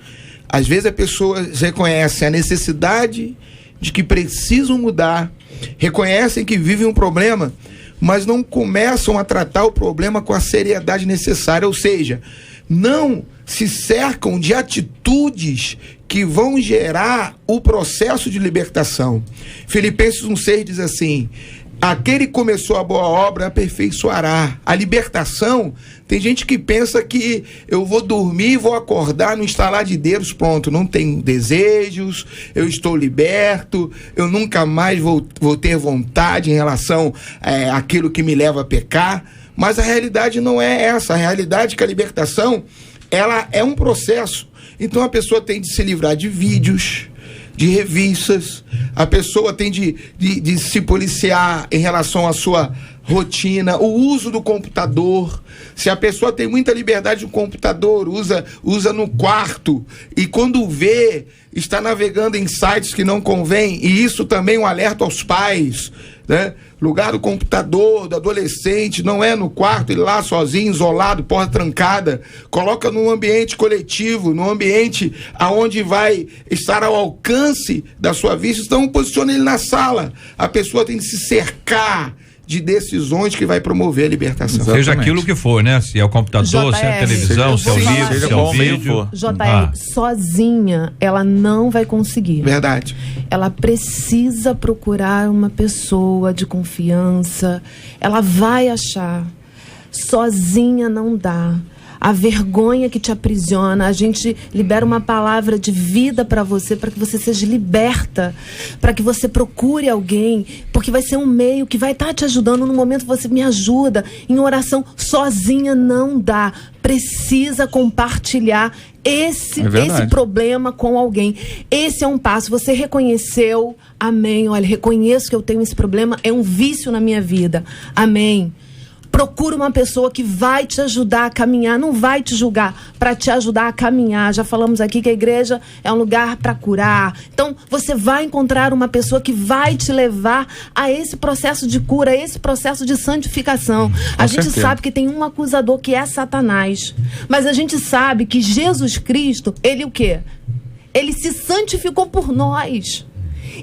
Às vezes as pessoas reconhecem a necessidade de que precisam mudar, reconhecem que vivem um problema, mas não começam a tratar o problema com a seriedade necessária, ou seja, não se cercam de atitudes que vão gerar o processo de libertação. Filipenses 1:6 diz assim: aquele que começou a boa obra aperfeiçoará. A libertação, tem gente que pensa que eu vou dormir, vou acordar no estalar de dedos, pronto, não tenho desejos, eu estou liberto, eu nunca mais vou ter vontade em relação àquilo que me leva a pecar. Mas a realidade não é essa. A realidade é que a libertação, ela é um processo. Então a pessoa tem de se livrar de vídeos, de revistas, a pessoa tem de se policiar em relação à sua rotina, o uso do computador. Se a pessoa tem muita liberdade no computador, usa no quarto, e quando vê, está navegando em sites que não convém, e isso também é um alerta aos pais, né? Lugar do computador, do adolescente, não é no quarto, ele lá sozinho, isolado, porta trancada. Coloca num ambiente coletivo, num ambiente aonde vai estar ao alcance da sua vista. Então, posiciona ele na sala. A pessoa tem que se cercar de decisões que vai promover a libertação. Exatamente. Seja aquilo que for, né? Se é o computador, se é a televisão, se é o livro, se é o vídeo. JR, sozinha, ela não vai conseguir. Verdade. Ela precisa procurar uma pessoa de confiança. Ela vai achar. Sozinha não dá. A vergonha que te aprisiona, a gente libera uma palavra de vida para você seja liberta, para que você procure alguém, porque vai ser um meio que vai estar te ajudando no momento que você me ajuda. Em oração, sozinha não dá. Precisa compartilhar esse problema com alguém. Esse é um passo. Você reconheceu, amém. Olha, reconheço que eu tenho esse problema, é um vício na minha vida. Amém. Procura uma pessoa que vai te ajudar a caminhar, não vai te julgar, para te ajudar a caminhar. Já falamos aqui que a igreja é um lugar para curar. Então, você vai encontrar uma pessoa que vai te levar a esse processo de cura, a esse processo de santificação. A gente sabe que tem um acusador que é Satanás. Mas a gente sabe que Jesus Cristo, ele o quê? Ele se santificou por nós.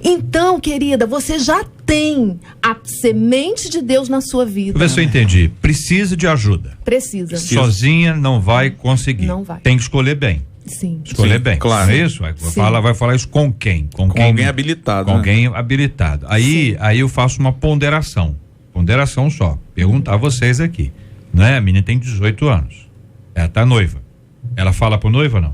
Então, querida, você já tem a semente de Deus na sua vida. Vê se eu entendi. Precisa de ajuda. Precisa. Sozinha não vai conseguir. Não vai. Tem que escolher bem. Sim. Escolher bem. Claro. É isso? Vai falar isso com quem? Com alguém habilitado. Com alguém habilitado. Aí eu faço uma ponderação. Ponderação só. Perguntar a vocês aqui. Né? A menina tem 18 anos. Ela tá noiva. Ela fala pro noivo ou não?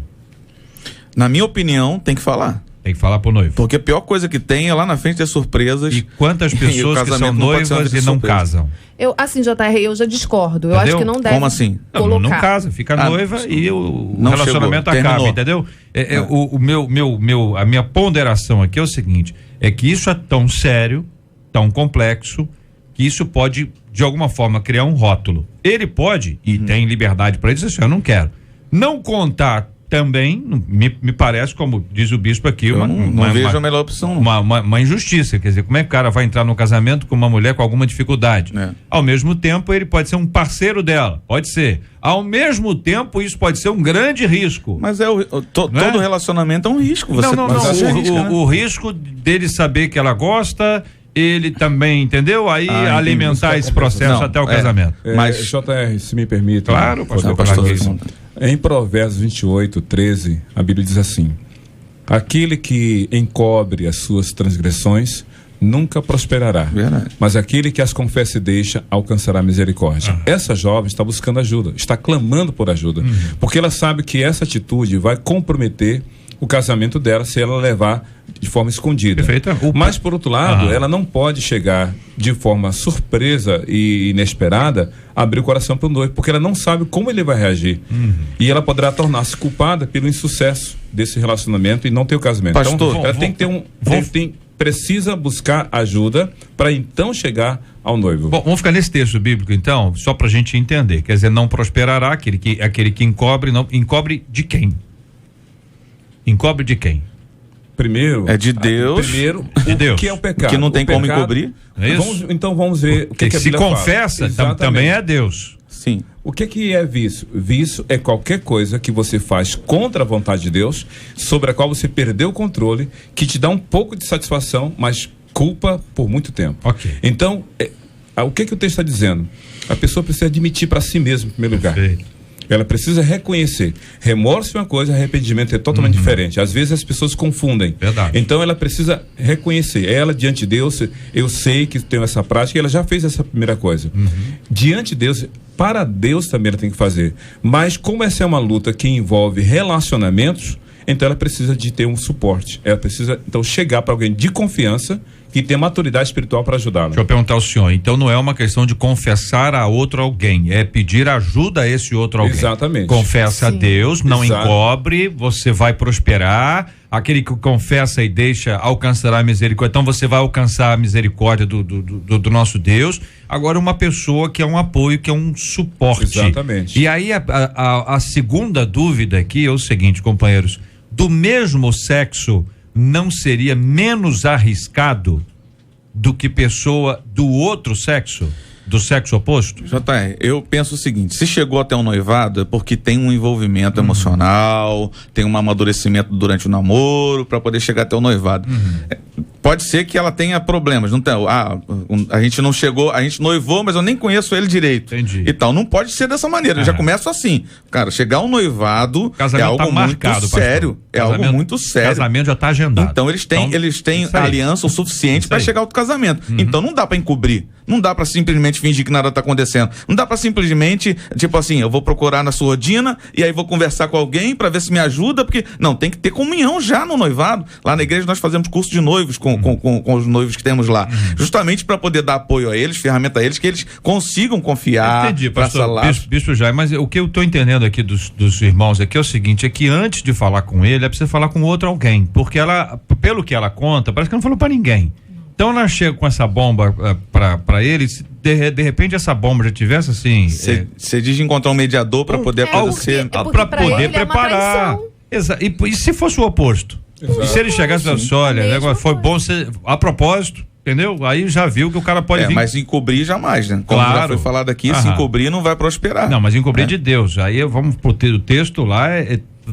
Na minha opinião, tem que falar. Tem que falar pro noivo. Porque a pior coisa que tem é lá na frente ter surpresas. E quantas pessoas que são noivas e não casam? Assim, JR, eu já discordo. Eu acho que não deve. Como assim? Não casa, fica noiva e o relacionamento acaba, entendeu? A minha ponderação aqui é o seguinte, é que isso é tão sério, tão complexo, que isso pode, de alguma forma, criar um rótulo. Ele pode, e tem liberdade para isso, assim, eu não quero. Não contar também, me parece, como diz o bispo aqui, não vejo a melhor opção. Uma injustiça, quer dizer, como é que o cara vai entrar no casamento com uma mulher com alguma dificuldade? Ao mesmo tempo, ele pode ser um parceiro dela, pode ser. Ao mesmo tempo, isso pode ser um grande risco. Mas todo relacionamento é um risco. O risco dele saber que ela gosta, ele também, entendeu? Aí alimentar esse processo até o casamento. Mas JR, se me permite. Claro, pastor. Em Provérbios 28:13, a Bíblia diz assim: aquele que encobre as suas transgressões nunca prosperará, mas aquele que as confessa e deixa alcançará misericórdia. Essa jovem está buscando ajuda, está clamando por ajuda, porque ela sabe que essa atitude vai comprometer o casamento dela se ela levar de forma escondida. Mas, por outro lado, ela não pode chegar de forma surpresa e inesperada, abrir o coração para o noivo, porque ela não sabe como ele vai reagir. E ela poderá tornar-se culpada pelo insucesso desse relacionamento e não ter o casamento. Pastor, então, ela tem que ter precisa buscar ajuda para então chegar ao noivo. Bom, vamos ficar nesse texto bíblico então, só para a gente entender. Quer dizer, não prosperará aquele que encobre, não encobre de quem? Encobre de quem? Primeiro, é de Deus. De Deus. O que é o pecado? Que não tem como encobrir. É isso? Vamos ver o que a se Bíblia confessa também é Deus. Sim. O que é vício? Vício é qualquer coisa que você faz contra a vontade de Deus, sobre a qual você perdeu o controle, que te dá um pouco de satisfação, mas culpa por muito tempo. Ok. Então, o que o texto está dizendo? A pessoa precisa admitir para si mesma, em primeiro lugar. Ela precisa reconhecer. Remorso é uma coisa, arrependimento é totalmente diferente. Às vezes as pessoas confundem. Verdade. Então ela precisa reconhecer. Ela, diante de Deus, eu sei que tenho essa prática, e ela já fez essa primeira coisa. Diante de Deus, para Deus também ela tem que fazer. Mas como essa é uma luta que envolve relacionamentos, então ela precisa de ter um suporte. Ela precisa, então, chegar para alguém de confiança que tem maturidade espiritual para ajudá-la. Deixa eu perguntar ao senhor, então não é uma questão de confessar a outro alguém, é pedir ajuda a esse outro alguém. Exatamente. Confessa a Deus, não encobre, você vai prosperar, aquele que confessa e deixa alcançará a misericórdia, então você vai alcançar a misericórdia do nosso Deus. Agora uma pessoa que é um apoio, que é um suporte. Exatamente. E aí a segunda dúvida aqui é o seguinte, companheiros, do mesmo sexo não seria menos arriscado do que pessoa do outro sexo? Do sexo oposto? JR, eu penso o seguinte: se chegou até um noivado é porque tem um envolvimento emocional, tem um amadurecimento durante o namoro para poder chegar até o noivado. Pode ser que ela tenha problemas, não tem, a gente não chegou, a gente noivou, mas eu nem conheço ele direito. Entendi. E tal, não pode ser dessa maneira. Eu já começo assim, cara, chegar ao noivado Casamento é algo tá marcado, muito sério, pastor. é algo muito sério. Casamento já está agendado. Então eles têm isso aí. aliança o suficiente Isso para aí. chegar ao casamento. Então não dá para encobrir, não dá para simplesmente fingir que nada tá acontecendo, não dá para simplesmente, tipo assim, eu vou procurar na surdina e aí vou conversar com alguém para ver se me ajuda, porque não, tem que ter comunhão já no noivado. Lá na igreja nós fazemos curso de noivos com os noivos que temos lá, justamente para poder dar apoio a eles, ferramenta a eles, que eles consigam confiar. Entendi, pastor Bispo Jair, mas o que eu estou entendendo aqui dos irmãos aqui é o seguinte, é que antes de falar com ele, é preciso falar com outro alguém, porque ela, pelo que ela conta, parece que não falou para ninguém. Então ela chega com essa bomba para ele, se de repente essa bomba já tivesse assim... Você diz encontrar um mediador para poder acontecer... Para poder preparar. E se fosse o oposto? E se ele chegasse e falasse, olha, negócio foi bom ser a propósito, entendeu? Aí já viu que o cara pode vir. Mas encobrir jamais, né? Como já foi falado aqui, se encobrir não vai prosperar. Não, mas encobrir de Deus. Aí vamos pro texto lá,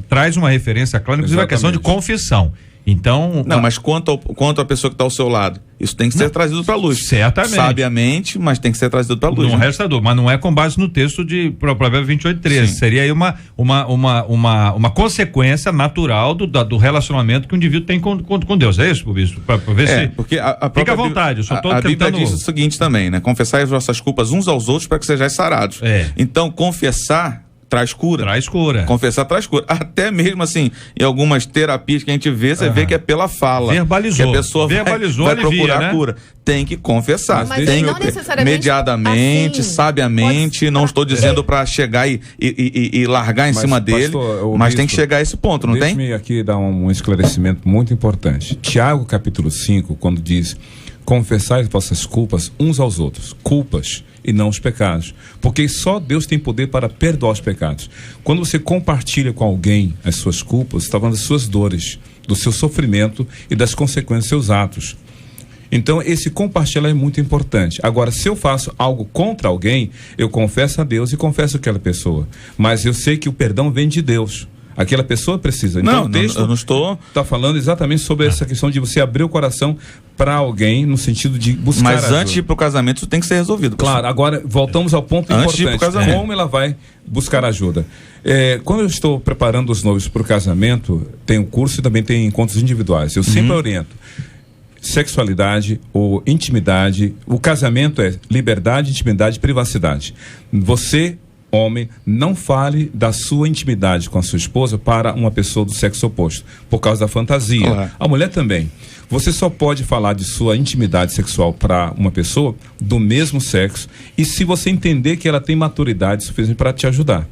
traz uma referência clara, inclusive a questão de confissão. Então... Não, mas quanto a pessoa que está ao seu lado, isso tem que ser trazido para a luz. Certamente. Sabiamente, mas tem que ser trazido para a luz. Não resta dúvida, mas não é com base no texto de Provérbios 28:13. Seria aí uma consequência natural do relacionamento que o indivíduo tem com Deus. É isso, Bispo? Para ver se... Porque fica à vontade, eu só estou tentando... A Bíblia diz o seguinte também, né? Confessai as vossas culpas uns aos outros para que sejais sarados. Então, confessar traz cura. Traz cura. Confessar traz cura. Até mesmo assim, em algumas terapias que a gente vê, você vê que é pela fala. Verbalizou. Que a pessoa vai procurar cura. Tem que confessar. Mas tem não que necessariamente mediadamente, assim, sabiamente. Não estou dizendo para chegar e largar em cima dele, mas tem que chegar a esse ponto, não tem? Deixe-me aqui dar um esclarecimento muito importante. Tiago, capítulo 5, quando diz: confessai as vossas culpas uns aos outros. Culpas e não os pecados. Porque só Deus tem poder para perdoar os pecados. Quando você compartilha com alguém as suas culpas, você está falando das suas dores, do seu sofrimento e das consequências dos seus atos. Então, esse compartilhar é muito importante. Agora, se eu faço algo contra alguém, eu confesso a Deus e confesso aquela pessoa. Mas eu sei que o perdão vem de Deus. Aquela pessoa precisa. Então, o texto eu não estou... está falando exatamente sobre essa questão de você abrir o coração para alguém, no sentido de buscar Mas ajuda. antes de ir para o casamento, isso tem que ser resolvido. Claro, agora voltamos ao ponto Antes de ir importante. pro casamento. Como ela vai buscar ajuda? Quando eu estou preparando os noivos para o casamento, tem um curso e também tem encontros individuais. Eu sempre oriento. Sexualidade ou intimidade, o casamento é liberdade, intimidade e privacidade. Você, homem, não fale da sua intimidade com a sua esposa para uma pessoa do sexo oposto, por causa da fantasia. Claro. A mulher também. Você só pode falar de sua intimidade sexual para uma pessoa do mesmo sexo e se você entender que ela tem maturidade suficiente para te ajudar.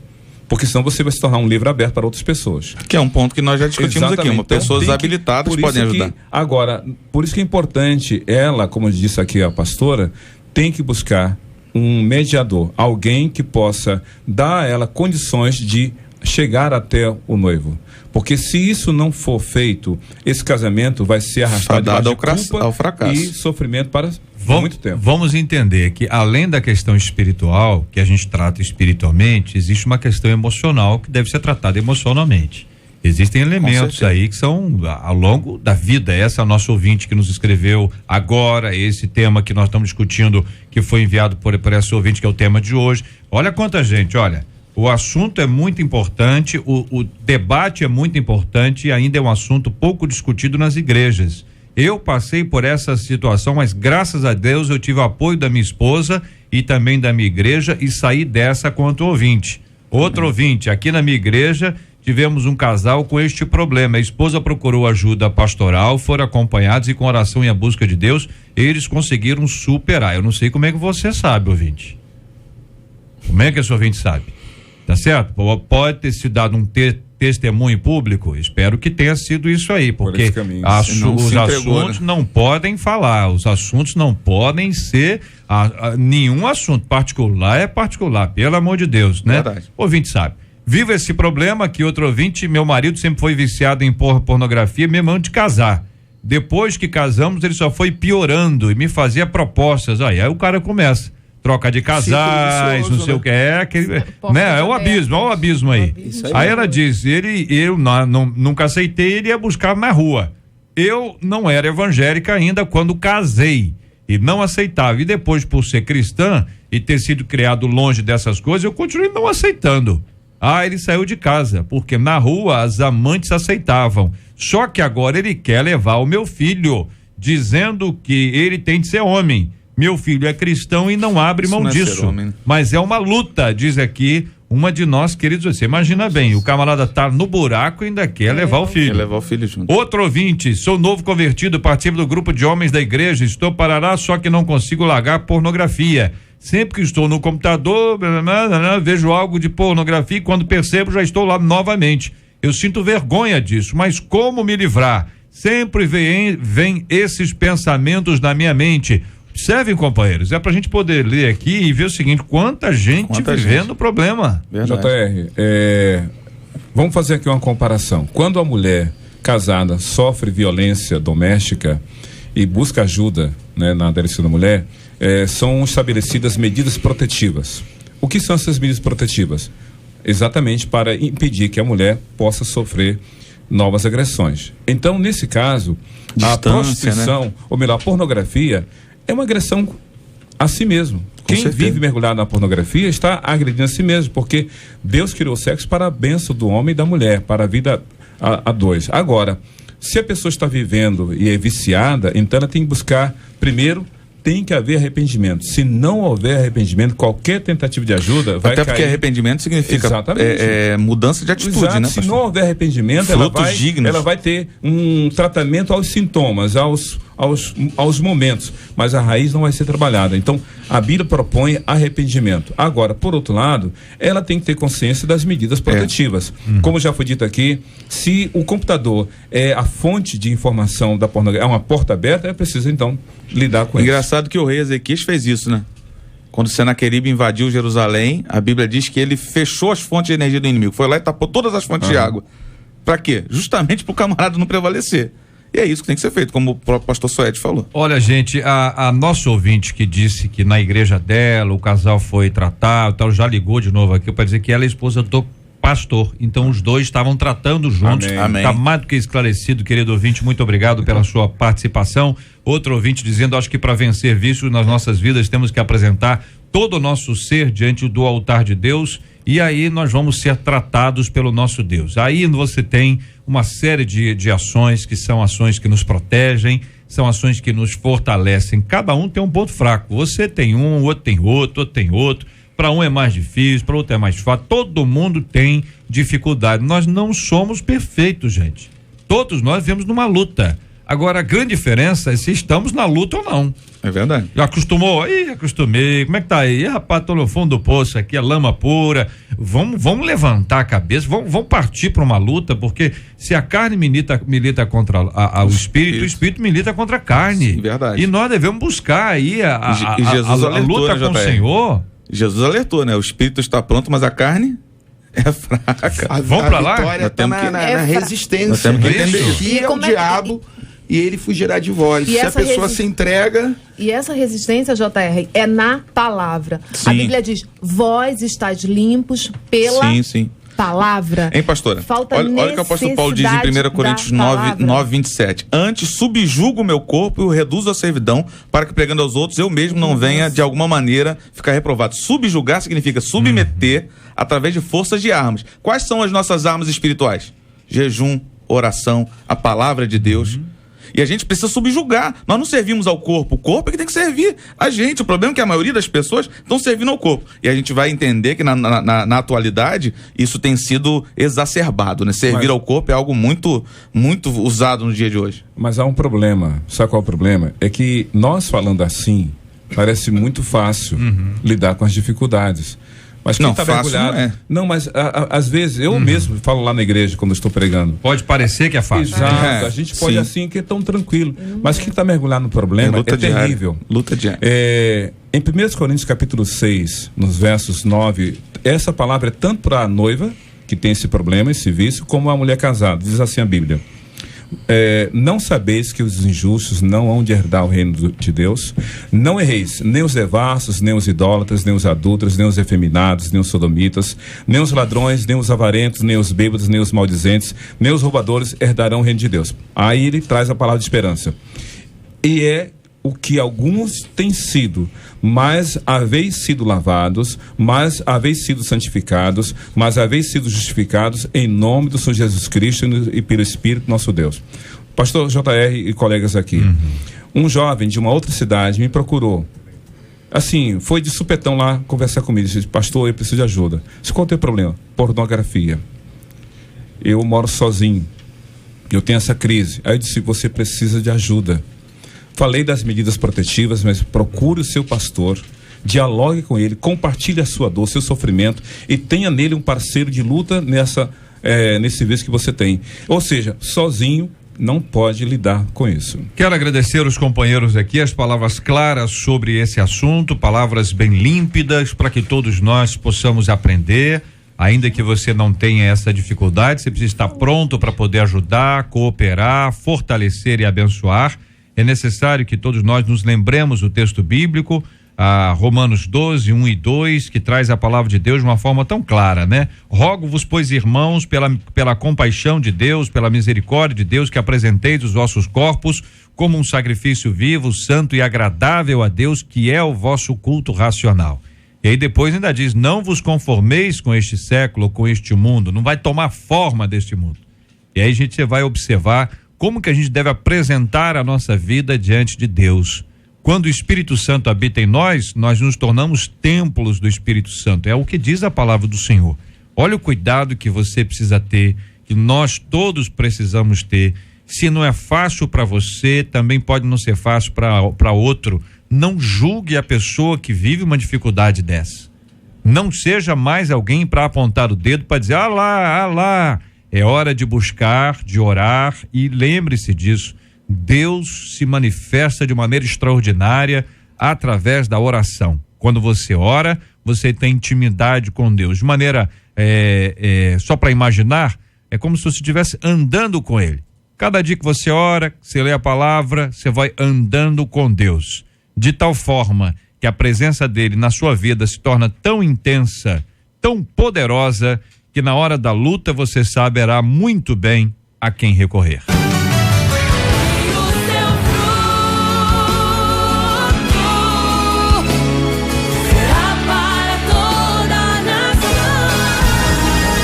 Porque senão você vai se tornar um livro aberto para outras pessoas. Que é um ponto que nós já discutimos aqui. Então, Pessoas habilitadas podem ajudar. Agora, por isso que é importante, ela, como disse aqui a pastora, tem que buscar um mediador, alguém que possa dar a ela condições de chegar até o noivo. Porque se isso não for feito, esse casamento vai ser arrastado ao fracasso e sofrimento para muito tempo. Vamos entender que além da questão espiritual, que a gente trata espiritualmente, existe uma questão emocional que deve ser tratada emocionalmente. Existem elementos aí que são ao longo da vida. Essa é a nossa ouvinte que nos escreveu agora, esse tema que nós estamos discutindo, que foi enviado por essa ouvinte, que é o tema de hoje. Olha quanta gente, olha. O assunto é muito importante, o debate é muito importante e ainda é um assunto pouco discutido nas igrejas. Eu passei por essa situação, mas graças a Deus eu tive o apoio da minha esposa e também da minha igreja e saí dessa quanto ouvinte. Outro ouvinte, aqui na minha igreja tivemos um casal com este problema. A esposa procurou ajuda pastoral, foram acompanhados e com oração e a busca de Deus, eles conseguiram superar. Eu não sei como é que você sabe, ouvinte. Como é que esse ouvinte sabe? Tá certo? Pode ter sido dado um testemunho público? Espero que tenha sido isso aí, porque os assuntos não podem falar, os assuntos não podem ser nenhum assunto particular é particular, pelo amor de Deus, né? Verdade. O ouvinte sabe. Vivo esse problema que outro ouvinte, meu marido sempre foi viciado em pornografia, mesmo antes de casar. Depois que casamos, ele só foi piorando e me fazia propostas. Aí o cara começa. Troca de casais, não sei o que é, né? É o abismo, olha o abismo aí. Aí ela diz, eu nunca aceitei, ele ia buscar na rua. Eu não era evangélica ainda quando casei e não aceitava. E depois, por ser cristã e ter sido criado longe dessas coisas, eu continuei não aceitando. Ele saiu de casa, porque na rua as amantes aceitavam. Só que agora ele quer levar o meu filho, dizendo que ele tem de ser homem. Meu filho é cristão e não abre mão disso. Mas é uma luta, diz aqui uma de nós, queridos. Você imagina bem, o camarada tá no buraco e ainda quer levar o filho. Quer levar o filho junto. Outro ouvinte, sou novo convertido, participo do grupo de homens da igreja, estou parará, só que não consigo largar pornografia. Sempre que estou no computador, vejo algo de pornografia e quando percebo já estou lá novamente. Eu sinto vergonha disso, mas como me livrar? Sempre vem esses pensamentos na minha mente. Observem, companheiros, é pra gente poder ler aqui e ver o seguinte, quanta gente vivendo o problema. JR, vamos fazer aqui uma comparação. Quando a mulher casada sofre violência doméstica e busca ajuda, né, na delegacia da mulher, são estabelecidas medidas protetivas. O que são essas medidas protetivas? Exatamente para impedir que a mulher possa sofrer novas agressões. Então, nesse caso, a prostituição, né? Ou melhor, a pornografia é uma agressão a si mesmo. Quem vive mergulhado na pornografia está agredindo a si mesmo, porque Deus criou o sexo para a bênção do homem e da mulher, para a vida a dois. Agora, se a pessoa está vivendo e é viciada, então ela tem que buscar, primeiro, tem que haver arrependimento. Se não houver arrependimento, qualquer tentativa de ajuda vai cair. Até porque arrependimento significa mudança de atitude, exato, né? Se não houver arrependimento, ela vai ter um tratamento aos sintomas, aos momentos, mas a raiz não vai ser trabalhada. Então, a Bíblia propõe arrependimento. Agora, por outro lado, ela tem que ter consciência das medidas protetivas. Como já foi dito aqui, se o computador é a fonte de informação da pornografia, é uma porta aberta, é preciso então lidar com isso. Engraçado que o rei Ezequias fez isso, né? Quando Senaqueribe invadiu Jerusalém, a Bíblia diz que ele fechou as fontes de energia do inimigo, foi lá e tapou todas as fontes de água. Para quê? Justamente para o camarada não prevalecer. E é isso que tem que ser feito, como o próprio pastor Soed falou. Olha, gente, a nossa ouvinte que disse que na igreja dela o casal foi tratado, tal, já ligou de novo aqui para dizer que ela é esposa do pastor, então os dois estavam tratando juntos. Amém. Tá mais do que esclarecido, querido ouvinte, muito obrigado pela sua participação. Outro ouvinte dizendo, acho que para vencer vícios nas nossas vidas temos que apresentar todo o nosso ser diante do altar de Deus e aí nós vamos ser tratados pelo nosso Deus. Aí você tem uma série de ações que são ações que nos protegem, são ações que nos fortalecem. Cada um tem um ponto fraco. Você tem um, o outro tem outro tem outro. Para um é mais difícil, para outro é mais fácil. Todo mundo tem dificuldade. Nós não somos perfeitos, gente. Todos nós vivemos numa luta. Agora, a grande diferença é se estamos na luta ou não. É verdade. Já acostumou? Acostumei. Como é que tá aí? Rapaz, tô no fundo do poço aqui, é lama pura. Vamos levantar a cabeça, vamos partir para uma luta, porque se a carne milita contra o espírito milita contra a carne. Sim, verdade. E nós devemos buscar aí a luta, né, com o Senhor. Jesus alertou, né? O espírito está pronto, mas a carne é fraca. Vamos para lá? A vitória está na resistência. Nós temos que entender isso. Que é o diabo e ele fugirá de vós. Se a pessoa se entrega... E essa resistência, JR, é na palavra. Sim. A Bíblia diz, vós estáis limpos pela palavra. Hein, pastora? Falta olha o que o apóstolo Paulo diz em 1 Coríntios 9, 27. Antes, subjugo o meu corpo e o reduzo à servidão, para que pregando aos outros, eu mesmo não venha, de alguma maneira, ficar reprovado. Subjugar significa submeter através de forças de armas. Quais são as nossas armas espirituais? Jejum, oração, a palavra de Deus. E a gente precisa subjugar. Nós não servimos ao corpo. O corpo é que tem que servir a gente. O problema é que a maioria das pessoas estão servindo ao corpo. E a gente vai entender que na atualidade isso tem sido exacerbado, né? Servir ao corpo é algo muito, muito usado no dia de hoje. Mas há um problema. Sabe qual é o problema? É que nós falando assim, parece muito fácil lidar com as dificuldades. Mas quem está mergulhado... Não é. Não, mas às vezes eu mesmo falo lá na igreja quando estou pregando. Pode parecer que é fácil. Exato, a gente pode assim que é tão tranquilo. Mas quem está mergulhado no problema é terrível. Luta diária. Em 1 Coríntios capítulo 6, nos versos 9, essa palavra é tanto para a noiva que tem esse problema, esse vício, como a mulher casada. Diz assim a Bíblia: não sabeis que os injustos não hão de herdar o reino de Deus? Não erreis, nem os devassos, nem os idólatras, nem os adúlteros, nem os efeminados, nem os sodomitas, nem os ladrões, nem os avarentos, nem os bêbados, nem os maldizentes, nem os roubadores herdarão o reino de Deus. Aí ele traz a palavra de esperança. E é o que alguns têm sido, mas haveis sido lavados, mas haveis sido santificados, mas haveis sido justificados em nome do Senhor Jesus Cristo e pelo Espírito nosso Deus. Pastor JR e colegas aqui, um jovem de uma outra cidade me procurou, assim, foi de supetão lá conversar comigo, disse: pastor, eu preciso de ajuda. Disse: qual é o teu problema? Pornografia. Eu moro sozinho, eu tenho essa crise. Aí eu disse: você precisa de ajuda. Falei das medidas protetivas, mas procure o seu pastor, dialogue com ele, compartilhe a sua dor, seu sofrimento e tenha nele um parceiro de luta nesse vício que você tem. Ou seja, sozinho não pode lidar com isso. Quero agradecer os companheiros aqui, as palavras claras sobre esse assunto, palavras bem límpidas para que todos nós possamos aprender. Ainda que você não tenha essa dificuldade, você precisa estar pronto para poder ajudar, cooperar, fortalecer e abençoar. É necessário que todos nós nos lembremos do texto bíblico, Romanos 12, 1 e 2, que traz a palavra de Deus de uma forma tão clara, né? Rogo-vos, pois, irmãos, pela compaixão de Deus, pela misericórdia de Deus, que apresenteis os vossos corpos como um sacrifício vivo, santo e agradável a Deus, que é o vosso culto racional. E aí depois ainda diz: não vos conformeis com este século, com este mundo, não vai tomar forma deste mundo. E aí você vai observar como que a gente deve apresentar a nossa vida diante de Deus. Quando o Espírito Santo habita em nós, nós nos tornamos templos do Espírito Santo. É o que diz a palavra do Senhor. Olha o cuidado que você precisa ter, que nós todos precisamos ter. Se não é fácil para você, também pode não ser fácil para outro. Não julgue a pessoa que vive uma dificuldade dessa. Não seja mais alguém para apontar o dedo para dizer: ah lá. É hora de buscar, de orar, e lembre-se disso: Deus se manifesta de maneira extraordinária através da oração. Quando você ora, você tem intimidade com Deus. De maneira, só para imaginar, é como se você estivesse andando com Ele. Cada dia que você ora, você lê a palavra, você vai andando com Deus. De tal forma que a presença dele na sua vida se torna tão intensa, tão poderosa, que na hora da luta você saberá muito bem a quem recorrer.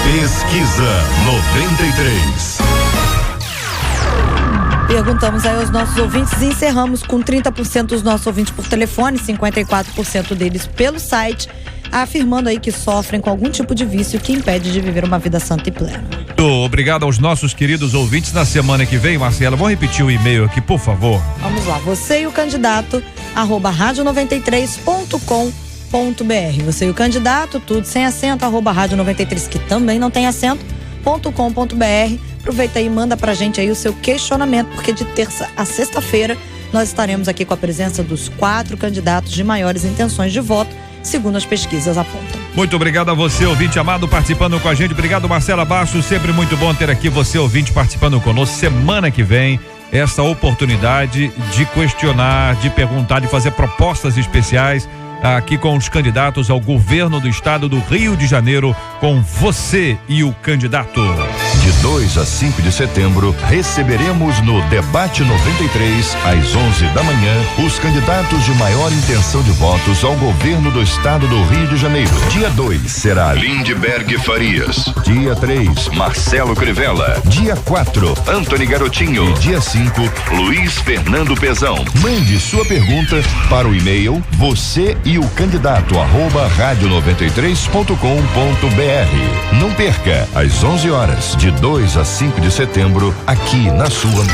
Pesquisa 93. Perguntamos aí aos nossos ouvintes e encerramos com 30% dos nossos ouvintes por telefone, 54% deles pelo site, afirmando aí que sofrem com algum tipo de vício que impede de viver uma vida santa e plena. Muito obrigado aos nossos queridos ouvintes. Na semana que vem, Marcela, vamos repetir o e-mail aqui, por favor. Vamos lá, você e o candidato @radio93.com.br. Você e o candidato, tudo sem acento, @radio93, que também não tem acento.com.br. Aproveita aí e manda pra gente aí o seu questionamento, porque de terça a sexta-feira nós estaremos aqui com a presença dos 4 candidatos de maiores intenções de voto, segundo as pesquisas apontam. Muito obrigado a você, ouvinte amado, participando com a gente. Obrigado, Marcela Bastos, sempre muito bom ter aqui você, ouvinte, participando conosco. Semana que vem, essa oportunidade de questionar, de perguntar, de fazer propostas especiais aqui com os candidatos ao governo do estado do Rio de Janeiro, com você e o candidato. De 2 a 5 de setembro, receberemos no Debate 93, às 11 da manhã, os candidatos de maior intenção de votos ao governo do estado do Rio de Janeiro. Dia 2 será Lindbergh Farias. Dia 3, Marcelo Crivella. Dia 4, Antony Garotinho. E dia 5, Luiz Fernando Pezão. Mande sua pergunta para o e-mail você e o candidato @radio93.com.br. Não perca, às 11 horas, de 2 a 5 de setembro, aqui na sua.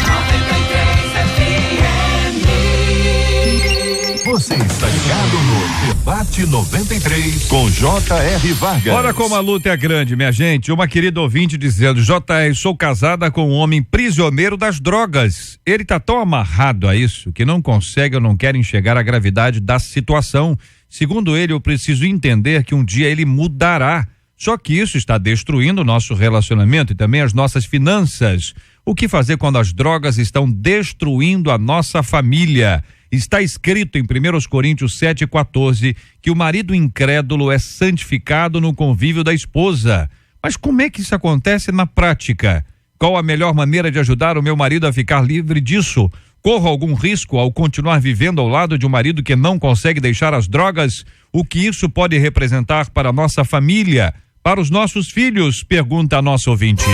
Você está ligado no Debate 93 com J.R. Vargas. Olha como a luta é grande, minha gente. Uma querida ouvinte dizendo: J.R., sou casada com um homem prisioneiro das drogas. Ele tá tão amarrado a isso que não consegue ou não quer enxergar a gravidade da situação. Segundo ele, eu preciso entender que um dia ele mudará. Só que isso está destruindo o nosso relacionamento e também as nossas finanças. O que fazer quando as drogas estão destruindo a nossa família? Está escrito em 1 Coríntios 7,14 que o marido incrédulo é santificado no convívio da esposa. Mas como é que isso acontece na prática? Qual a melhor maneira de ajudar o meu marido a ficar livre disso? Corro algum risco ao continuar vivendo ao lado de um marido que não consegue deixar as drogas? O que isso pode representar para a nossa família, para os nossos filhos? Pergunta a nossa ouvinte.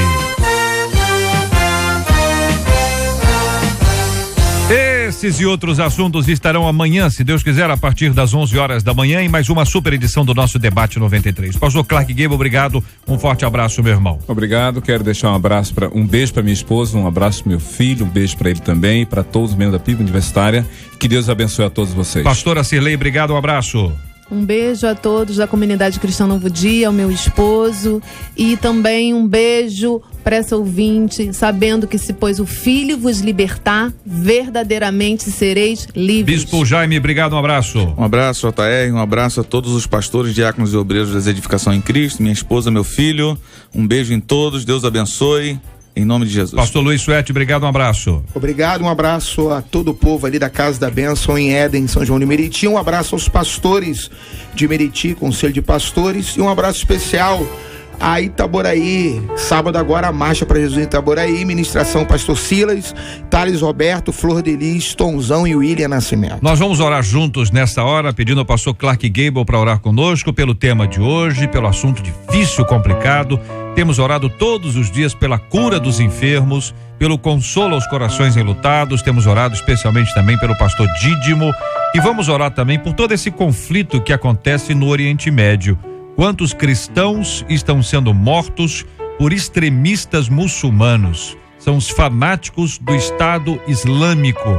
Esses e outros assuntos estarão amanhã, se Deus quiser, a partir das 11 horas da manhã, em mais uma super edição do nosso Debate 93. Pastor Clark Gable, obrigado. Um forte abraço, meu irmão. Obrigado. Quero deixar um beijo para minha esposa, um abraço pro meu filho, um beijo para ele também, para todos os membros da PIB Universitária. Que Deus abençoe a todos vocês. Pastora Cirlei, obrigado, um abraço. Um beijo a todos da comunidade Cristã Novo Dia, ao meu esposo, e também um beijo para essa ouvinte, sabendo que se pois o Filho vos libertar, verdadeiramente sereis livres. Bispo Jaime, obrigado, um abraço. Um abraço, JR, um abraço a todos os pastores, diáconos e obreiros da Edificação em Cristo, minha esposa, meu filho, um beijo em todos, Deus abençoe. Em nome de Jesus. Pastor Luiz Suete, obrigado, um abraço. Obrigado, um abraço a todo o povo ali da Casa da Bênção em Éden, São João de Meriti. Um abraço aos pastores de Meriti, Conselho de Pastores. E um abraço especial a Itaboraí. Sábado agora a Marcha para Jesus em Itaboraí. Ministração Pastor Silas, Thales Roberto, Flor de Lis, Tonzão e William Nascimento. Nós vamos orar juntos nessa hora, pedindo ao pastor Clark Gable para orar conosco pelo tema de hoje, pelo assunto difícil, complicado. Temos orado todos os dias pela cura dos enfermos, pelo consolo aos corações enlutados, temos orado especialmente também pelo pastor Dídimo e vamos orar também por todo esse conflito que acontece no Oriente Médio. Quantos cristãos estão sendo mortos por extremistas muçulmanos? São os fanáticos do Estado Islâmico.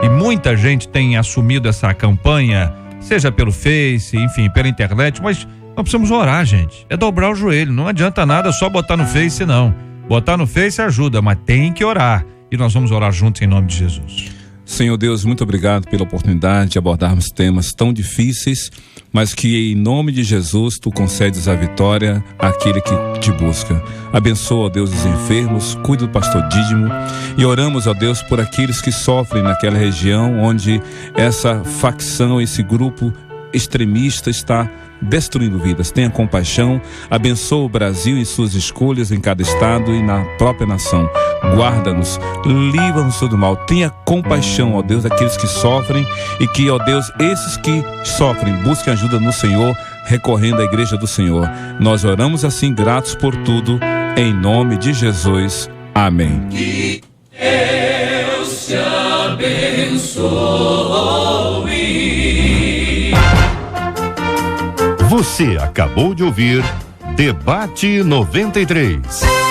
E muita gente tem assumido essa campanha, seja pelo Face, enfim, pela internet, mas nós precisamos orar, gente. É dobrar o joelho. Não adianta nada só botar no Face, não. Botar no Face ajuda, mas tem que orar. E nós vamos orar juntos em nome de Jesus. Senhor Deus, muito obrigado pela oportunidade de abordarmos temas tão difíceis, mas que em nome de Jesus tu concedes a vitória àquele que te busca. Abençoa, ó Deus, os enfermos, cuida do pastor Dídimo e oramos, ó Deus, por aqueles que sofrem naquela região onde essa facção, esse grupo extremista está destruindo vidas. Tenha compaixão, abençoa o Brasil em suas escolhas em cada estado e na própria nação. Guarda-nos, livra-nos do mal. Tenha compaixão, ó Deus, daqueles que sofrem e que, ó Deus, esses que sofrem busquem ajuda no Senhor, recorrendo à igreja do Senhor. Nós oramos assim, gratos por tudo, em nome de Jesus. Amém. Que Deus te abençoe. Você acabou de ouvir Debate 93.